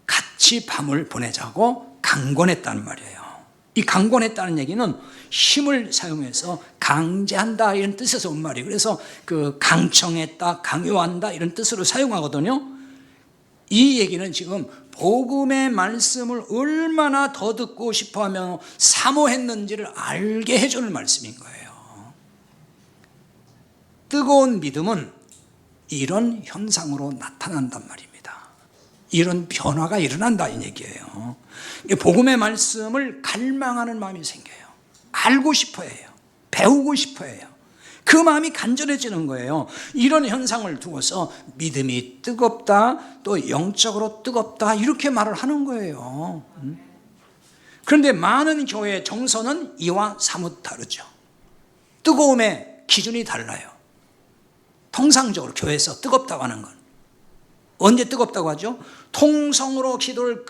같이 밤을 보내자고 강권했다는 말이에요. 이 강권했다는 얘기는 힘을 사용해서 강제한다 이런 뜻에서 온 말이에요. 그래서 그 강청했다, 강요한다 이런 뜻으로 사용하거든요. 이 얘기는 지금 복음의 말씀을 얼마나 더 듣고 싶어하며 사모했는지를 알게 해주는 말씀인 거예요. 뜨거운 믿음은 이런 현상으로 나타난단 말입니다. 이런 변화가 일어난다 이 얘기예요. 복음의 말씀을 갈망하는 마음이 생겨요. 알고 싶어 해요. 배우고 싶어 해요. 그 마음이 간절해지는 거예요. 이런 현상을 두고서 믿음이 뜨겁다, 또 영적으로 뜨겁다 이렇게 말을 하는 거예요. 그런데 많은 교회의 정서는 이와 사뭇 다르죠. 뜨거움의 기준이 달라요. 통상적으로 교회에서 뜨겁다고 하는 건 언제 뜨겁다고 하죠? 통성으로 기도를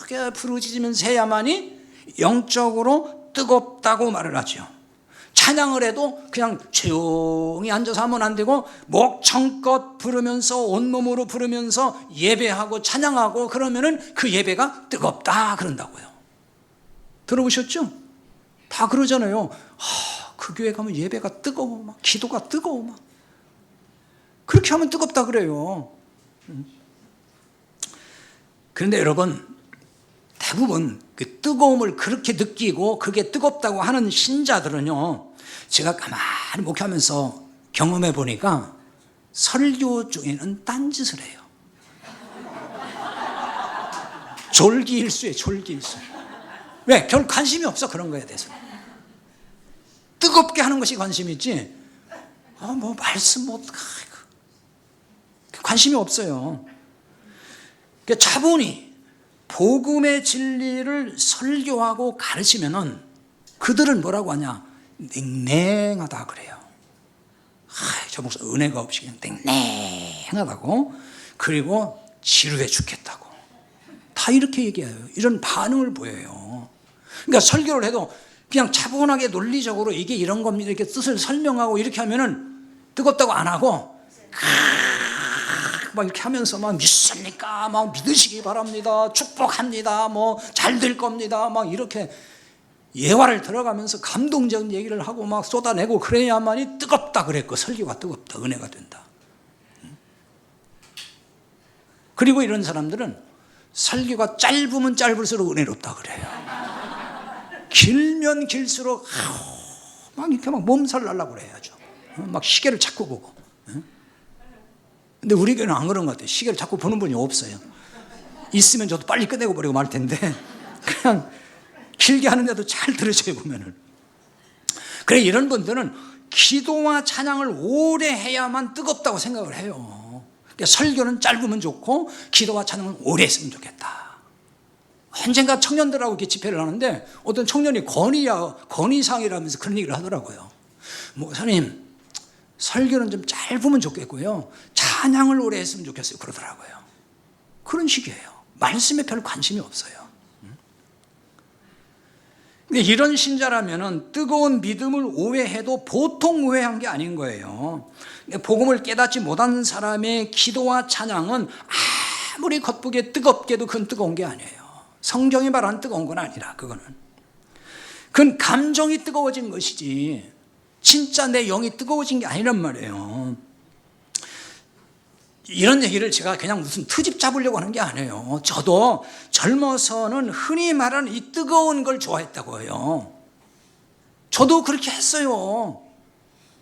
크게 부르짖으면서 해야만이 영적으로 뜨겁다고 말을 하죠. 찬양을 해도 그냥 조용히 앉아서 하면 안 되고 목청껏 부르면서 온몸으로 부르면서 예배하고 찬양하고 그러면은 그 예배가 뜨겁다 그런다고요. 들어보셨죠? 다 그러잖아요. 그 교회 가면 예배가 뜨거워 막 기도가 뜨거워 막 그렇게 하면 뜨겁다 그래요. 그런데 여러분 대부분 그 뜨거움을 그렇게 느끼고 그게 뜨겁다고 하는 신자들은요, 제가 가만히 목회하면서 경험해 보니까 설교 중에는 딴짓을 해요. 졸기일수에 졸기일수. 왜? 별 관심이 없어 그런 거에 대해서. 뜨겁게 하는 것이 관심이지 뭐 말씀 뭐 관심이 없어요. 그러니까 차분히 복음의 진리를 설교하고 가르치면은 그들은 뭐라고 하냐? 냉랭하다 그래요. 저 목사 은혜가 없이 그냥 냉랭하다고. 그리고 지루해 죽겠다고. 다 이렇게 얘기해요. 이런 반응을 보여요. 그러니까 설교를 해도 그냥 차분하게 논리적으로 이게 이런 겁니다 이렇게 뜻을 설명하고 이렇게 하면은 뜨겁다고 안 하고 막 이렇게 하면서 막 믿습니까? 막 믿으시기 바랍니다. 축복합니다. 뭐 잘 될 겁니다. 막 이렇게 예화를 들어가면서 감동적인 얘기를 하고 막 쏟아내고 그래야만이 뜨겁다 그랬고 설교가 뜨겁다 은혜가 된다. 그리고 이런 사람들은 설교가 짧으면 짧을수록 은혜롭다 그래요. 길면 길수록 막 이렇게 막 몸살 날라고 그래야죠. 막 시계를 자꾸 보고. 근데 우리 교회는 안 그런 것 같아요. 시계를 자꾸 보는 분이 없어요. 있으면 저도 빨리 끝내고 버리고 말 텐데 그냥 길게 하는데도 잘 들으셔요 보면은. 그래 이런 분들은 기도와 찬양을 오래 해야만 뜨겁다고 생각을 해요. 그러니까 설교는 짧으면 좋고 기도와 찬양은 오래 했으면 좋겠다. 언젠가 청년들하고 이렇게 집회를 하는데 어떤 청년이 건의사항이라면서 그런 얘기를 하더라고요. 목사님 설교는 좀 짧으면 좋겠고요 찬양을 오래 했으면 좋겠어요 그러더라고요. 그런 식이에요. 말씀에 별 관심이 없어요. 근데 이런 신자라면은 뜨거운 믿음을 오해해도 보통 오해한 게 아닌 거예요. 복음을 깨닫지 못한 사람의 기도와 찬양은 아무리 겉보기에 뜨겁게도 그건 뜨거운 게 아니에요. 성경이 말하는 뜨거운 건 아니라 그건 감정이 뜨거워진 것이지 진짜 내 영이 뜨거워진 게 아니란 말이에요. 이런 얘기를 제가 그냥 무슨 트집 잡으려고 하는 게 아니에요. 저도 젊어서는 흔히 말하는 이 뜨거운 걸 좋아했다고 해요. 저도 그렇게 했어요.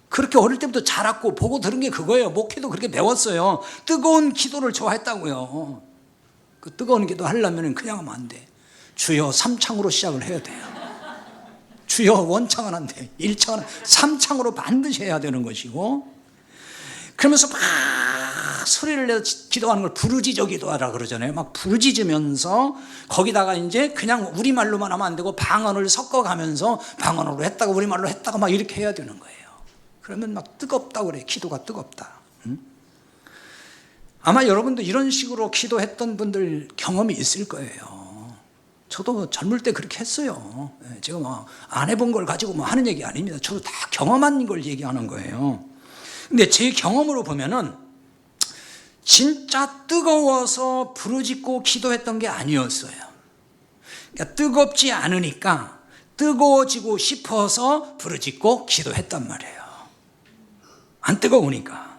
그렇게 어릴 때부터 자랐고 보고 들은 게 그거예요. 목회도 그렇게 배웠어요. 뜨거운 기도를 좋아했다고요. 그 뜨거운 기도 하려면 그냥 하면 안 돼. 주여 3창으로 시작을 해야 돼요. 주여 원창은 안 돼. 1창은 3창으로 반드시 해야 되는 것이고 그러면서 막 소리를 내서 기도하는 걸 부르짖어 기도하라 그러잖아요. 막 부르짖으면서 거기다가 이제 그냥 우리말로만 하면 안 되고 방언을 섞어가면서 방언으로 했다가 우리말로 했다가 막 이렇게 해야 되는 거예요. 그러면 막 뜨겁다고 그래요. 기도가 뜨겁다. 아마 여러분도 이런 식으로 기도했던 분들 경험이 있을 거예요. 저도 젊을 때 그렇게 했어요. 제가 뭐 안 해본 걸 가지고 뭐 하는 얘기 아닙니다. 저도 다 경험한 걸 얘기하는 거예요. 근데 제 경험으로 보면은 진짜 뜨거워서 부르짖고 기도했던 게 아니었어요. 그러니까 뜨겁지 않으니까 뜨거워지고 싶어서 부르짖고 기도했단 말이에요. 안 뜨거우니까.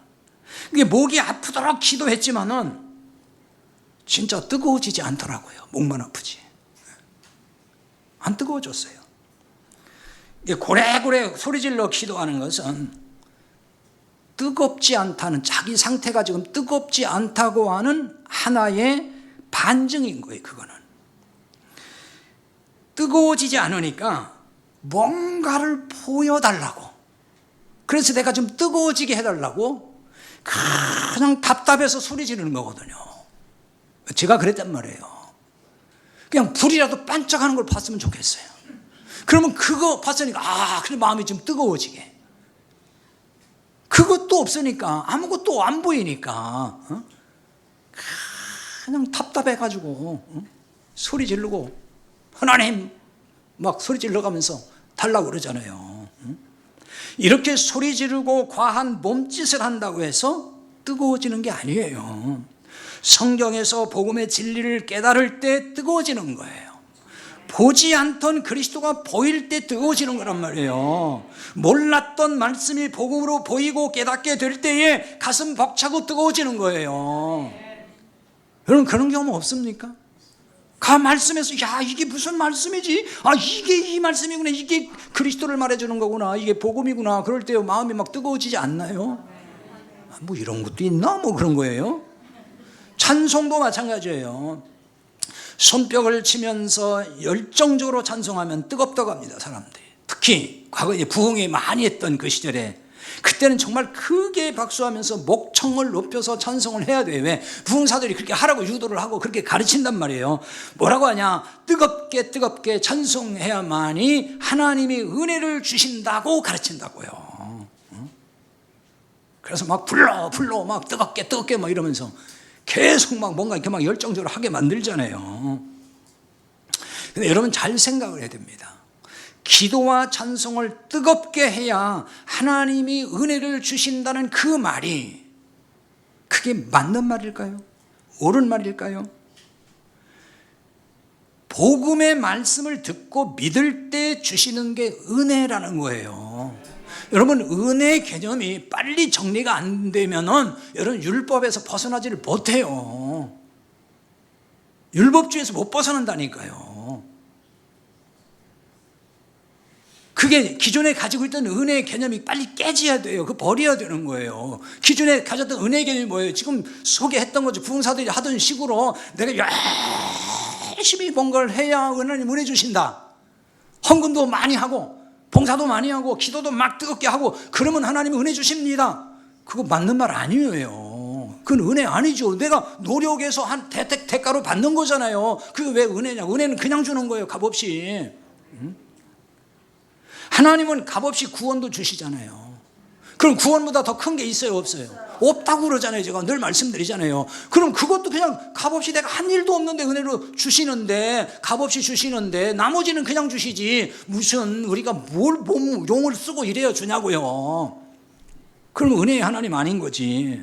그게 목이 아프도록 기도했지만은 진짜 뜨거워지지 않더라고요. 목만 아프지. 안 뜨거워졌어요. 고래고래 소리질러 기도하는 것은 뜨겁지 않다는, 자기 상태가 지금 뜨겁지 않다고 하는 하나의 반증인 거예요. 그거는 뜨거워지지 않으니까 뭔가를 보여달라고, 그래서 내가 좀 뜨거워지게 해달라고 그냥 답답해서 소리 지르는 거거든요. 제가 그랬단 말이에요. 그냥 불이라도 반짝하는 걸 봤으면 좋겠어요. 그러면 그거 봤으니까 그래 마음이 좀 뜨거워지게. 그것도 없으니까, 아무것도 안 보이니까 그냥 답답해가지고 소리 지르고 하나님 막 소리 질러가면서 달라고 그러잖아요. 이렇게 소리 지르고 과한 몸짓을 한다고 해서 뜨거워지는 게 아니에요. 성경에서 복음의 진리를 깨달을 때 뜨거워지는 거예요. 보지 않던 그리스도가 보일 때 뜨거워지는 거란 말이에요. 몰랐던 말씀이 복음으로 보이고 깨닫게 될 때에 가슴 벅차고 뜨거워지는 거예요. 여러분 그런 경험 없습니까? 말씀에서 이게 무슨 말씀이지? 이게 이 말씀이구나. 이게 그리스도를 말해주는 거구나. 이게 복음이구나. 그럴 때 마음이 막 뜨거워지지 않나요? 뭐 이런 것도 있나? 뭐 그런 거예요. 찬송도 마찬가지예요. 손뼉을 치면서 열정적으로 찬송하면 뜨겁다고 합니다, 사람들이. 특히 과거에 부흥이 많이 했던 그 시절에, 그때는 정말 크게 박수하면서 목청을 높여서 찬송을 해야 돼요. 왜? 부흥사들이 그렇게 하라고 유도를 하고 그렇게 가르친단 말이에요. 뭐라고 하냐? 뜨겁게 뜨겁게 찬송해야만이 하나님이 은혜를 주신다고 가르친다고요. 그래서 막 불러 막 뜨겁게 막 이러면서 계속 막 뭔가 이렇게 막 열정적으로 하게 만들잖아요. 근데 여러분 잘 생각을 해야 됩니다. 기도와 찬송을 뜨겁게 해야 하나님이 은혜를 주신다는 그 말이, 그게 맞는 말일까요? 옳은 말일까요? 복음의 말씀을 듣고 믿을 때 주시는 게 은혜라는 거예요. 여러분 은혜 개념이 빨리 정리가 안 되면은 여러분 율법에서 벗어나지를 못해요. 율법주의에서 못 벗어난다니까요. 그게 기존에 가지고 있던 은혜의 개념이 빨리 깨져야 돼요. 그거 버려야 되는 거예요. 기존에 가졌던 은혜의 개념이 뭐예요? 지금 소개했던 거죠. 부흥사들이 하던 식으로 내가 열심히 뭔가를 해야 하나님 은혜 주신다. 헌금도 많이 하고 봉사도 많이 하고 기도도 막 뜨겁게 하고 그러면 하나님이 은혜 주십니다. 그거 맞는 말 아니에요. 그건 은혜 아니죠. 내가 노력해서 한 대가로 받는 거잖아요. 그게 왜 은혜냐? 은혜는 그냥 주는 거예요. 값없이. 하나님은 값없이 구원도 주시잖아요. 그럼 구원보다 더 큰 게 있어요, 없어요? 없다고 그러잖아요. 제가 늘 말씀드리잖아요. 그럼 그것도 그냥 값없이 내가 한 일도 없는데 은혜로 주시는데, 값없이 주시는데 나머지는 그냥 주시지 무슨 우리가 뭘 용을 쓰고 이래야 주냐고요. 그럼 은혜의 하나님 아닌 거지.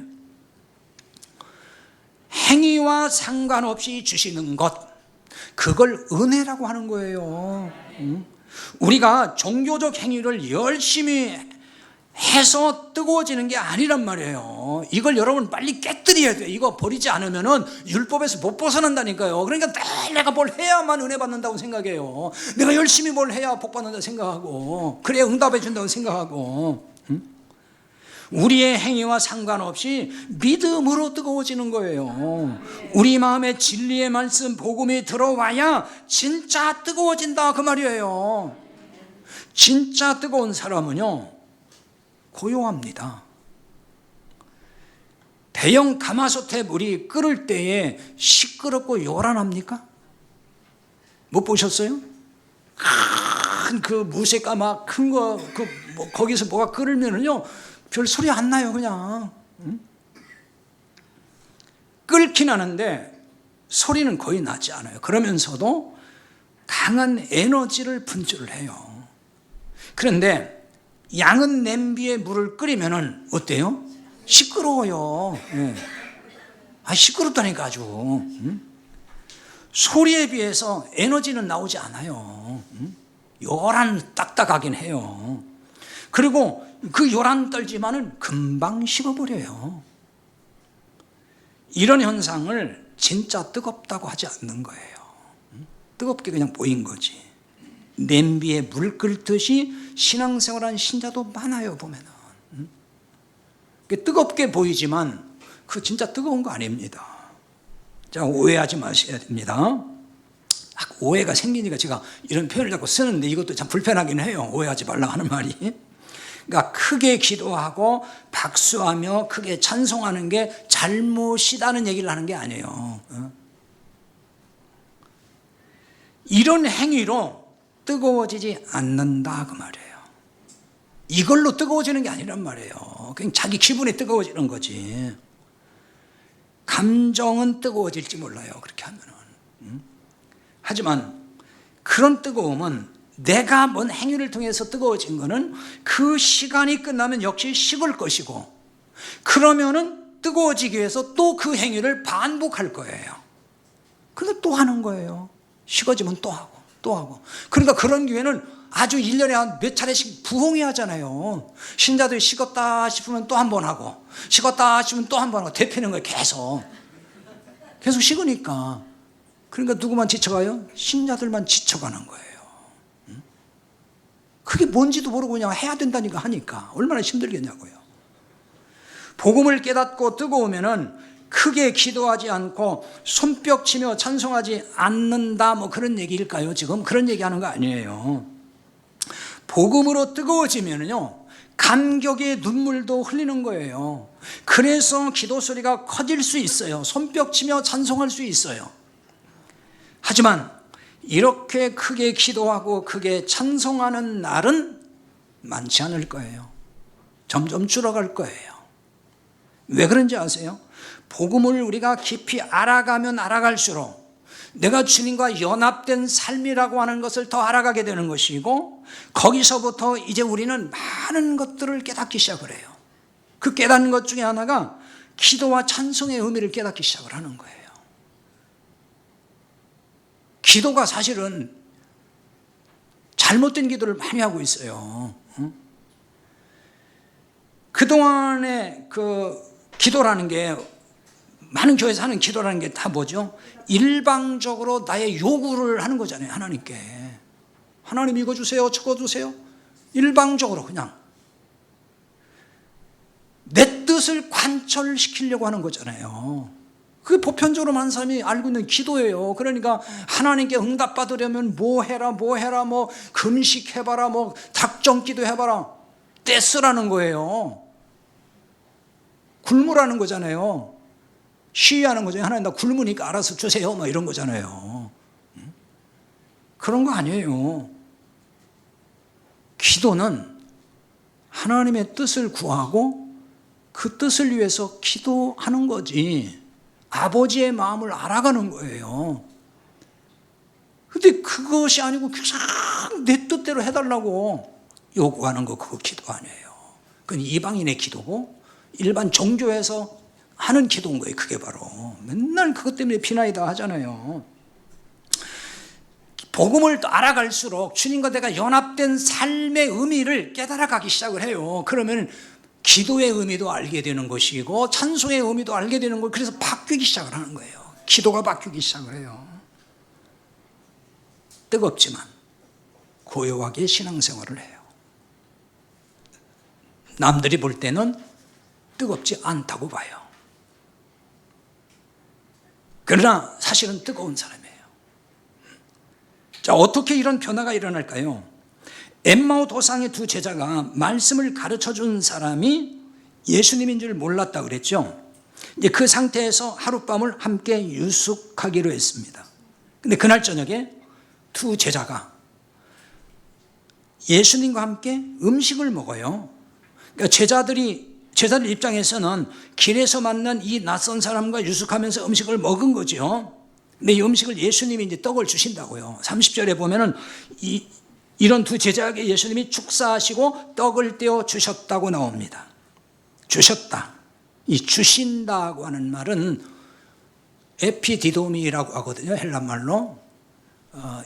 행위와 상관없이 주시는 것, 그걸 은혜라고 하는 거예요. 우리가 종교적 행위를 열심히 해서 뜨거워지는 게 아니란 말이에요. 이걸 여러분 빨리 깨뜨려야 돼요. 이거 버리지 않으면은 율법에서 못 벗어난다니까요. 그러니까 늘 내가 뭘 해야만 은혜 받는다고 생각해요. 내가 열심히 뭘 해야 복 받는다고 생각하고, 그래야 응답해 준다고 생각하고. 우리의 행위와 상관없이 믿음으로 뜨거워지는 거예요. 우리 마음에 진리의 말씀 복음이 들어와야 진짜 뜨거워진다 그 말이에요. 진짜 뜨거운 사람은요 고요합니다. 대형 가마솥에 물이 끓을 때에 시끄럽고 요란합니까? 못 보셨어요? 큰 그 무쇠가마 큰 거 거기서 뭐가 끓으면은요 별 소리 안 나요. 그냥 끓긴 하는데 소리는 거의 나지 않아요. 그러면서도 강한 에너지를 분출을 해요. 그런데 양은 냄비에 물을 끓이면은 어때요? 시끄러워요. 예. 시끄럽다니까 아주. 소리에 비해서 에너지는 나오지 않아요. 요란 딱딱하긴 해요. 그리고 그 요란 떨지만은 금방 식어버려요. 이런 현상을 진짜 뜨겁다고 하지 않는 거예요. 뜨겁게 그냥 보인 거지. 냄비에 물 끓듯이 신앙생활한 신자도 많아요, 보면은. 뜨겁게 보이지만 그 진짜 뜨거운 거 아닙니다. 자, 오해하지 마셔야 됩니다. 오해가 생기니까 제가 이런 표현을 자꾸 쓰는데 이것도 참 불편하긴 해요. 오해하지 말라 하는 말이. 그러니까 크게 기도하고 박수하며 크게 찬송하는 게 잘못이다는 얘기를 하는 게 아니에요. 이런 행위로 뜨거워지지 않는다 그 말이에요. 이걸로 뜨거워지는 게 아니란 말이에요. 그냥 자기 기분이 뜨거워지는 거지. 감정은 뜨거워질지 몰라요. 그렇게 하면은. 하지만 그런 뜨거움은 내가 뭔 행위를 통해서 뜨거워진 거는 그 시간이 끝나면 역시 식을 것이고, 그러면은 뜨거워지기 위해서 또 그 행위를 반복할 거예요. 그러니까 또 하는 거예요. 식어지면 또 하고 또 하고. 그러니까 그런 기회는 아주 1년에 한 몇 차례씩 부흥이 하잖아요. 신자들이 식었다 싶으면 또 한 번 하고, 식었다 싶으면 또 한 번 하고, 데피는 거예요. 계속 식으니까. 그러니까 누구만 지쳐가요? 신자들만 지쳐가는 거예요. 그게 뭔지도 모르고 그냥 해야 된다니까 하니까 얼마나 힘들겠냐고요. 복음을 깨닫고 뜨거우면은 크게 기도하지 않고 손뼉치며 찬송하지 않는다, 뭐 그런 얘기일까요? 지금 그런 얘기하는 거 아니에요. 복음으로 뜨거워지면요 감격의 눈물도 흘리는 거예요. 그래서 기도 소리가 커질 수 있어요. 손뼉치며 찬송할 수 있어요. 하지만 이렇게 크게 기도하고 크게 찬송하는 날은 많지 않을 거예요. 점점 줄어갈 거예요. 왜 그런지 아세요? 복음을 우리가 깊이 알아가면 알아갈수록 내가 주님과 연합된 삶이라고 하는 것을 더 알아가게 되는 것이고, 거기서부터 이제 우리는 많은 것들을 깨닫기 시작을 해요. 그 깨닫는 것 중에 하나가 기도와 찬송의 의미를 깨닫기 시작을 하는 거예요. 기도가 사실은 잘못된 기도를 많이 하고 있어요. 그동안에 그 기도라는 게, 많은 교회에서 하는 기도라는 게 다 뭐죠? 일방적으로 나의 요구를 하는 거잖아요. 하나님께 하나님 이거 주세요, 저거 주세요. 일방적으로 그냥 내 뜻을 관철시키려고 하는 거잖아요. 그게 보편적으로 많은 사람이 알고 있는 기도예요. 그러니까 하나님께 응답받으려면 뭐 해라 뭐 금식해봐라, 뭐 작정기도 해봐라, 떼쓰라는 거예요. 굶으라는 거잖아요. 시위하는 거죠. 하나님 나 굶으니까 알아서 주세요, 막 이런 거잖아요. 그런 거 아니에요. 기도는 하나님의 뜻을 구하고 그 뜻을 위해서 기도하는 거지, 아버지의 마음을 알아가는 거예요. 근데 그것이 아니고 그냥 내 뜻대로 해달라고 요구하는 거, 그거 기도 아니에요. 그건 이방인의 기도고 일반 종교에서 하는 기도인 거예요. 그게 바로 맨날 그것 때문에 비나이다 하잖아요. 복음을 알아갈수록 주님과 내가 연합된 삶의 의미를 깨달아가기 시작을 해요. 그러면 기도의 의미도 알게 되는 것이고 찬송의 의미도 알게 되는 거예요. 그래서 바뀌기 시작을 하는 거예요. 기도가 바뀌기 시작을 해요. 뜨겁지만 고요하게 신앙생활을 해요. 남들이 볼 때는 뜨겁지 않다고 봐요. 그러나 사실은 뜨거운 사람이에요. 자, 어떻게 이런 변화가 일어날까요? 엠마오 도상의 두 제자가 말씀을 가르쳐준 사람이 예수님인 줄 몰랐다 그랬죠. 이제 그 상태에서 하룻밤을 함께 유숙하기로 했습니다. 근데 그날 저녁에 두 제자가 예수님과 함께 음식을 먹어요. 그러니까 제자들 입장에서는 길에서 만난 이 낯선 사람과 유숙하면서 음식을 먹은 거죠. 근데 이 음식을 예수님이 이제 떡을 주신다고요. 30절에 보면은 이런 두 제자에게 예수님이 축사하시고 떡을 떼어 주셨다고 나옵니다. 주셨다. 이 주신다고 하는 말은 에피디도미라고 하거든요. 헬란말로.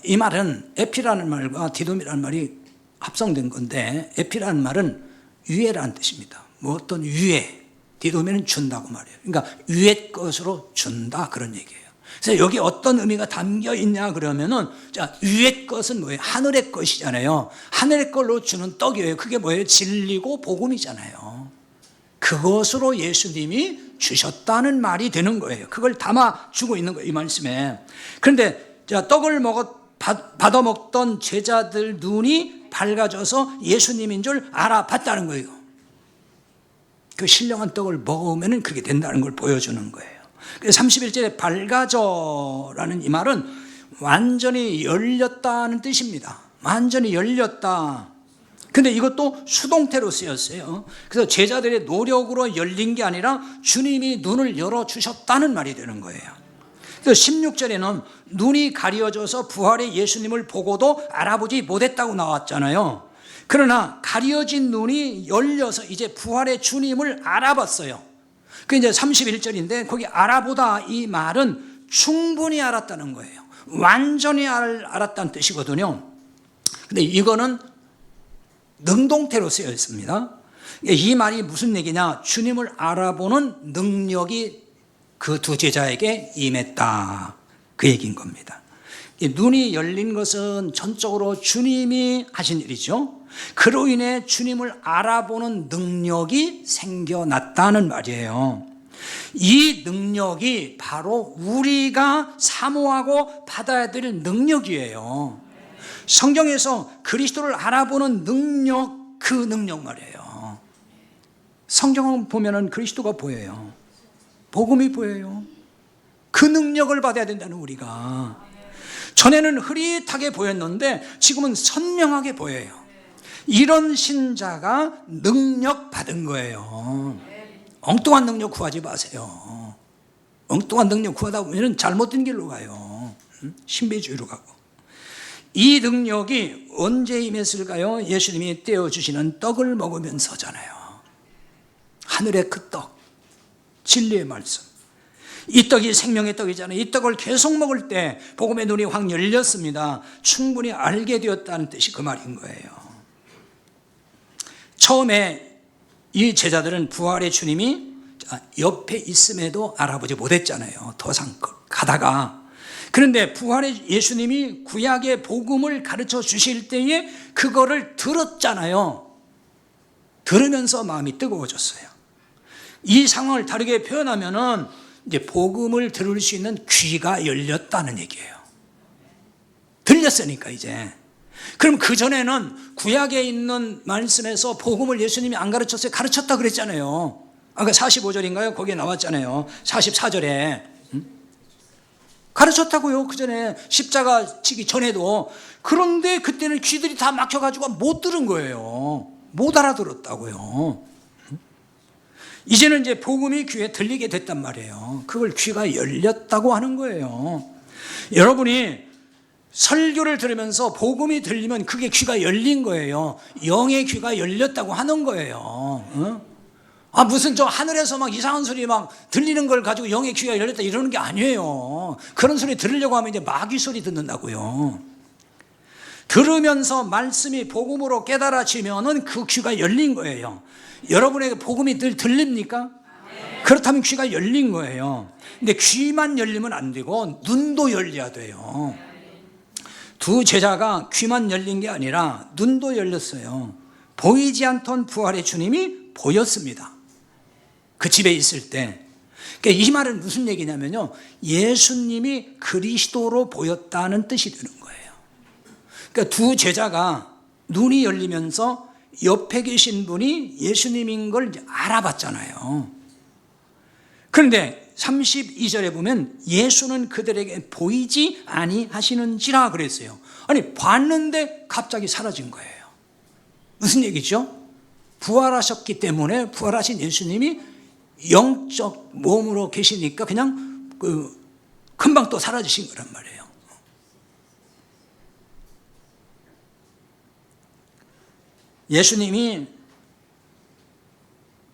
이 말은 에피라는 말과 디도미라는 말이 합성된 건데, 에피라는 말은 위에라는 뜻입니다. 뭐 어떤 위에, 디도미는 준다고 말해요. 그러니까 위의 것으로 준다, 그런 얘기예요. 그래서 여기 어떤 의미가 담겨 있냐 그러면은, 자, 위의 것은 뭐예요? 하늘의 것이잖아요. 하늘의 걸로 주는 떡이에요. 그게 뭐예요? 진리고 복음이잖아요. 그것으로 예수님이 주셨다는 말이 되는 거예요. 그걸 담아주고 있는 거예요, 이 말씀에. 그런데 자, 떡을 받아 먹던 제자들 눈이 밝아져서 예수님인 줄 알아봤다는 거예요. 그 신령한 떡을 먹으면 그렇게 된다는 걸 보여주는 거예요. 그래서 31절에 밝아져라는 이 말은 완전히 열렸다는 뜻입니다. 완전히 열렸다. 근데 이것도 수동태로 쓰였어요. 그래서 제자들의 노력으로 열린 게 아니라 주님이 눈을 열어주셨다는 말이 되는 거예요. 그래서 16절에는 눈이 가려져서 부활의 예수님을 보고도 알아보지 못했다고 나왔잖아요. 그러나 가려진 눈이 열려서 이제 부활의 주님을 알아봤어요. 그 이제 31절인데 거기 알아보다 이 말은 충분히 알았다는 거예요. 완전히 알았다는 뜻이거든요. 근데 이거는 능동태로 쓰여 있습니다. 이 말이 무슨 얘기냐? 주님을 알아보는 능력이 그 두 제자에게 임했다, 그 얘기인 겁니다. 눈이 열린 것은 전적으로 주님이 하신 일이죠. 그로 인해 주님을 알아보는 능력이 생겨났다는 말이에요. 이 능력이 바로 우리가 사모하고 받아야 될 능력이에요. 성경에서 그리스도를 알아보는 능력, 그 능력 말이에요. 성경을 보면은 그리스도가 보여요. 복음이 보여요. 그 능력을 받아야 된다는 우리가. 전에는 흐릿하게 보였는데 지금은 선명하게 보여요. 이런 신자가 능력 받은 거예요. 엉뚱한 능력 구하지 마세요. 엉뚱한 능력 구하다 보면 잘못된 길로 가요. 신비주의로 가고. 이 능력이 언제 임했을까요? 예수님이 떼어주시는 떡을 먹으면서잖아요. 하늘의 그 떡, 진리의 말씀. 이 떡이 생명의 떡이잖아요. 이 떡을 계속 먹을 때 복음의 눈이 확 열렸습니다. 충분히 알게 되었다는 뜻이 그 말인 거예요. 처음에 이 제자들은 부활의 주님이 옆에 있음에도 알아보지 못했잖아요. 더 상급 가다가. 그런데 부활의 예수님이 구약의 복음을 가르쳐 주실 때에 그거를 들었잖아요. 들으면서 마음이 뜨거워졌어요. 이 상황을 다르게 표현하면은 이제 복음을 들을 수 있는 귀가 열렸다는 얘기예요. 들렸으니까 이제. 그럼 그전에는 구약에 있는 말씀에서 복음을 예수님이 안 가르쳤어요? 가르쳤다 그랬잖아요. 아까 45절인가요? 거기에 나왔잖아요. 44절에. 가르쳤다고요. 그전에 십자가 지기 전에도. 그런데 그때는 귀들이 다 막혀가지고 못 들은 거예요. 못 알아들었다고요. 이제는 이제 복음이 귀에 들리게 됐단 말이에요. 그걸 귀가 열렸다고 하는 거예요. 여러분이 설교를 들으면서 복음이 들리면 그게 귀가 열린 거예요. 영의 귀가 열렸다고 하는 거예요. 무슨 저 하늘에서 막 이상한 소리 막 들리는 걸 가지고 영의 귀가 열렸다 이러는 게 아니에요. 그런 소리 들으려고 하면 이제 마귀 소리 듣는다고요. 들으면서 말씀이 복음으로 깨달아지면은 그 귀가 열린 거예요. 여러분에게 복음이 들립니까? 그렇다면 귀가 열린 거예요. 근데 귀만 열리면 안 되고 눈도 열려야 돼요. 두 제자가 귀만 열린 게 아니라 눈도 열렸어요. 보이지 않던 부활의 주님이 보였습니다. 그 집에 있을 때. 그러니까 이 말은 무슨 얘기냐면요, 예수님이 그리스도로 보였다는 뜻이 되는 거예요. 그러니까 두 제자가 눈이 열리면서 옆에 계신 분이 예수님인 걸 이제 알아봤잖아요. 그런데 32절에 보면 예수는 그들에게 보이지 아니하시는지라 그랬어요. 아니 봤는데 갑자기 사라진 거예요. 무슨 얘기죠? 부활하셨기 때문에 부활하신 예수님이 영적 몸으로 계시니까 그냥 금방 또 사라지신 거란 말이에요. 예수님이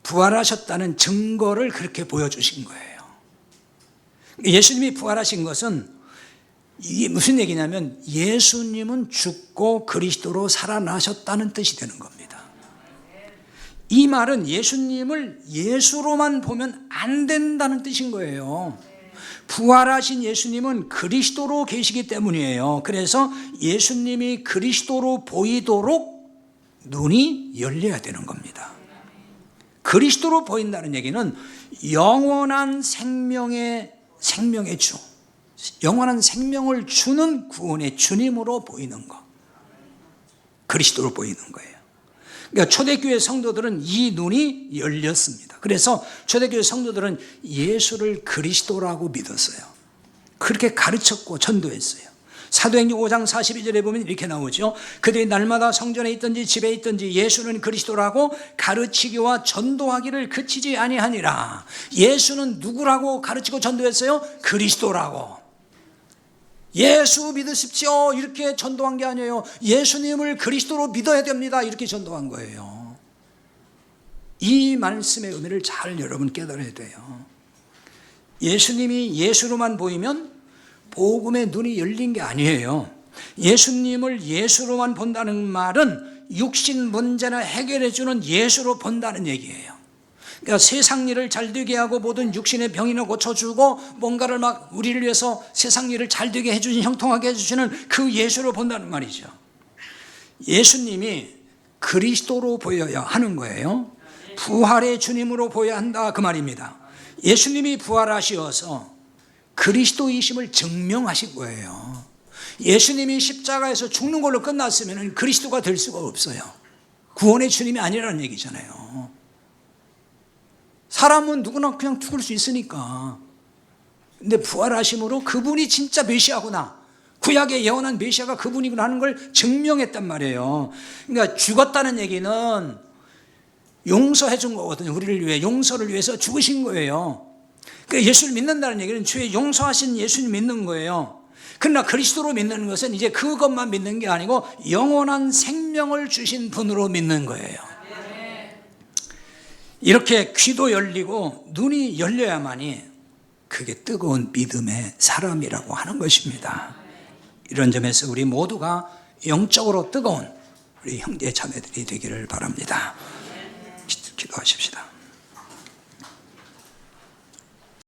부활하셨다는 증거를 그렇게 보여주신 거예요. 예수님이 부활하신 것은 이게 무슨 얘기냐면 예수님은 죽고 그리스도로 살아나셨다는 뜻이 되는 겁니다. 이 말은 예수님을 예수로만 보면 안 된다는 뜻인 거예요. 부활하신 예수님은 그리스도로 계시기 때문이에요. 그래서 예수님이 그리스도로 보이도록 눈이 열려야 되는 겁니다. 그리스도로 보인다는 얘기는 영원한 생명의 주, 영원한 생명을 주는 구원의 주님으로 보이는 것, 그리스도로 보이는 거예요. 그러니까 초대교회 성도들은 이 눈이 열렸습니다. 그래서 초대교회 성도들은 예수를 그리스도라고 믿었어요. 그렇게 가르쳤고 전도했어요. 사도행전 5장 42절에 보면 이렇게 나오죠. 그들이 날마다 성전에 있든지 집에 있든지 예수는 그리스도라고 가르치기와 전도하기를 그치지 아니하니라. 예수는 누구라고 가르치고 전도했어요? 그리스도라고. 예수 믿으십시오 이렇게 전도한 게 아니에요. 예수님을 그리스도로 믿어야 됩니다 이렇게 전도한 거예요. 이 말씀의 의미를 잘 여러분 깨달아야 돼요. 예수님이 예수로만 보이면 복음의 눈이 열린 게 아니에요. 예수님을 예수로만 본다는 말은 육신 문제를 해결해 주는 예수로 본다는 얘기예요. 그러니까 세상 일을 잘 되게 하고 모든 육신의 병이나 고쳐주고 뭔가를 막 우리를 위해서 세상 일을 잘 되게 해주신 형통하게 해주시는 그 예수로 본다는 말이죠. 예수님이 그리스도로 보여야 하는 거예요. 부활의 주님으로 보여야 한다 그 말입니다. 예수님이 부활하시어서 그리스도이심을 증명하신 거예요. 예수님이 십자가에서 죽는 걸로 끝났으면 그리스도가 될 수가 없어요. 구원의 주님이 아니라는 얘기잖아요. 사람은 누구나 그냥 죽을 수 있으니까. 근데 부활하심으로 그분이 진짜 메시아구나, 구약의 예언한 메시아가 그분이구나 하는 걸 증명했단 말이에요. 그러니까 죽었다는 얘기는 용서해 준 거거든요. 우리를 위해 용서를 위해서 죽으신 거예요. 그러니까 예수를 믿는다는 얘기는 주의 용서하신 예수님 믿는 거예요. 그러나 그리스도로 믿는 것은 이제 그것만 믿는 게 아니고 영원한 생명을 주신 분으로 믿는 거예요. 이렇게 귀도 열리고 눈이 열려야만이 그게 뜨거운 믿음의 사람이라고 하는 것입니다. 이런 점에서 우리 모두가 영적으로 뜨거운 우리 형제 자매들이 되기를 바랍니다. 기도하십시다.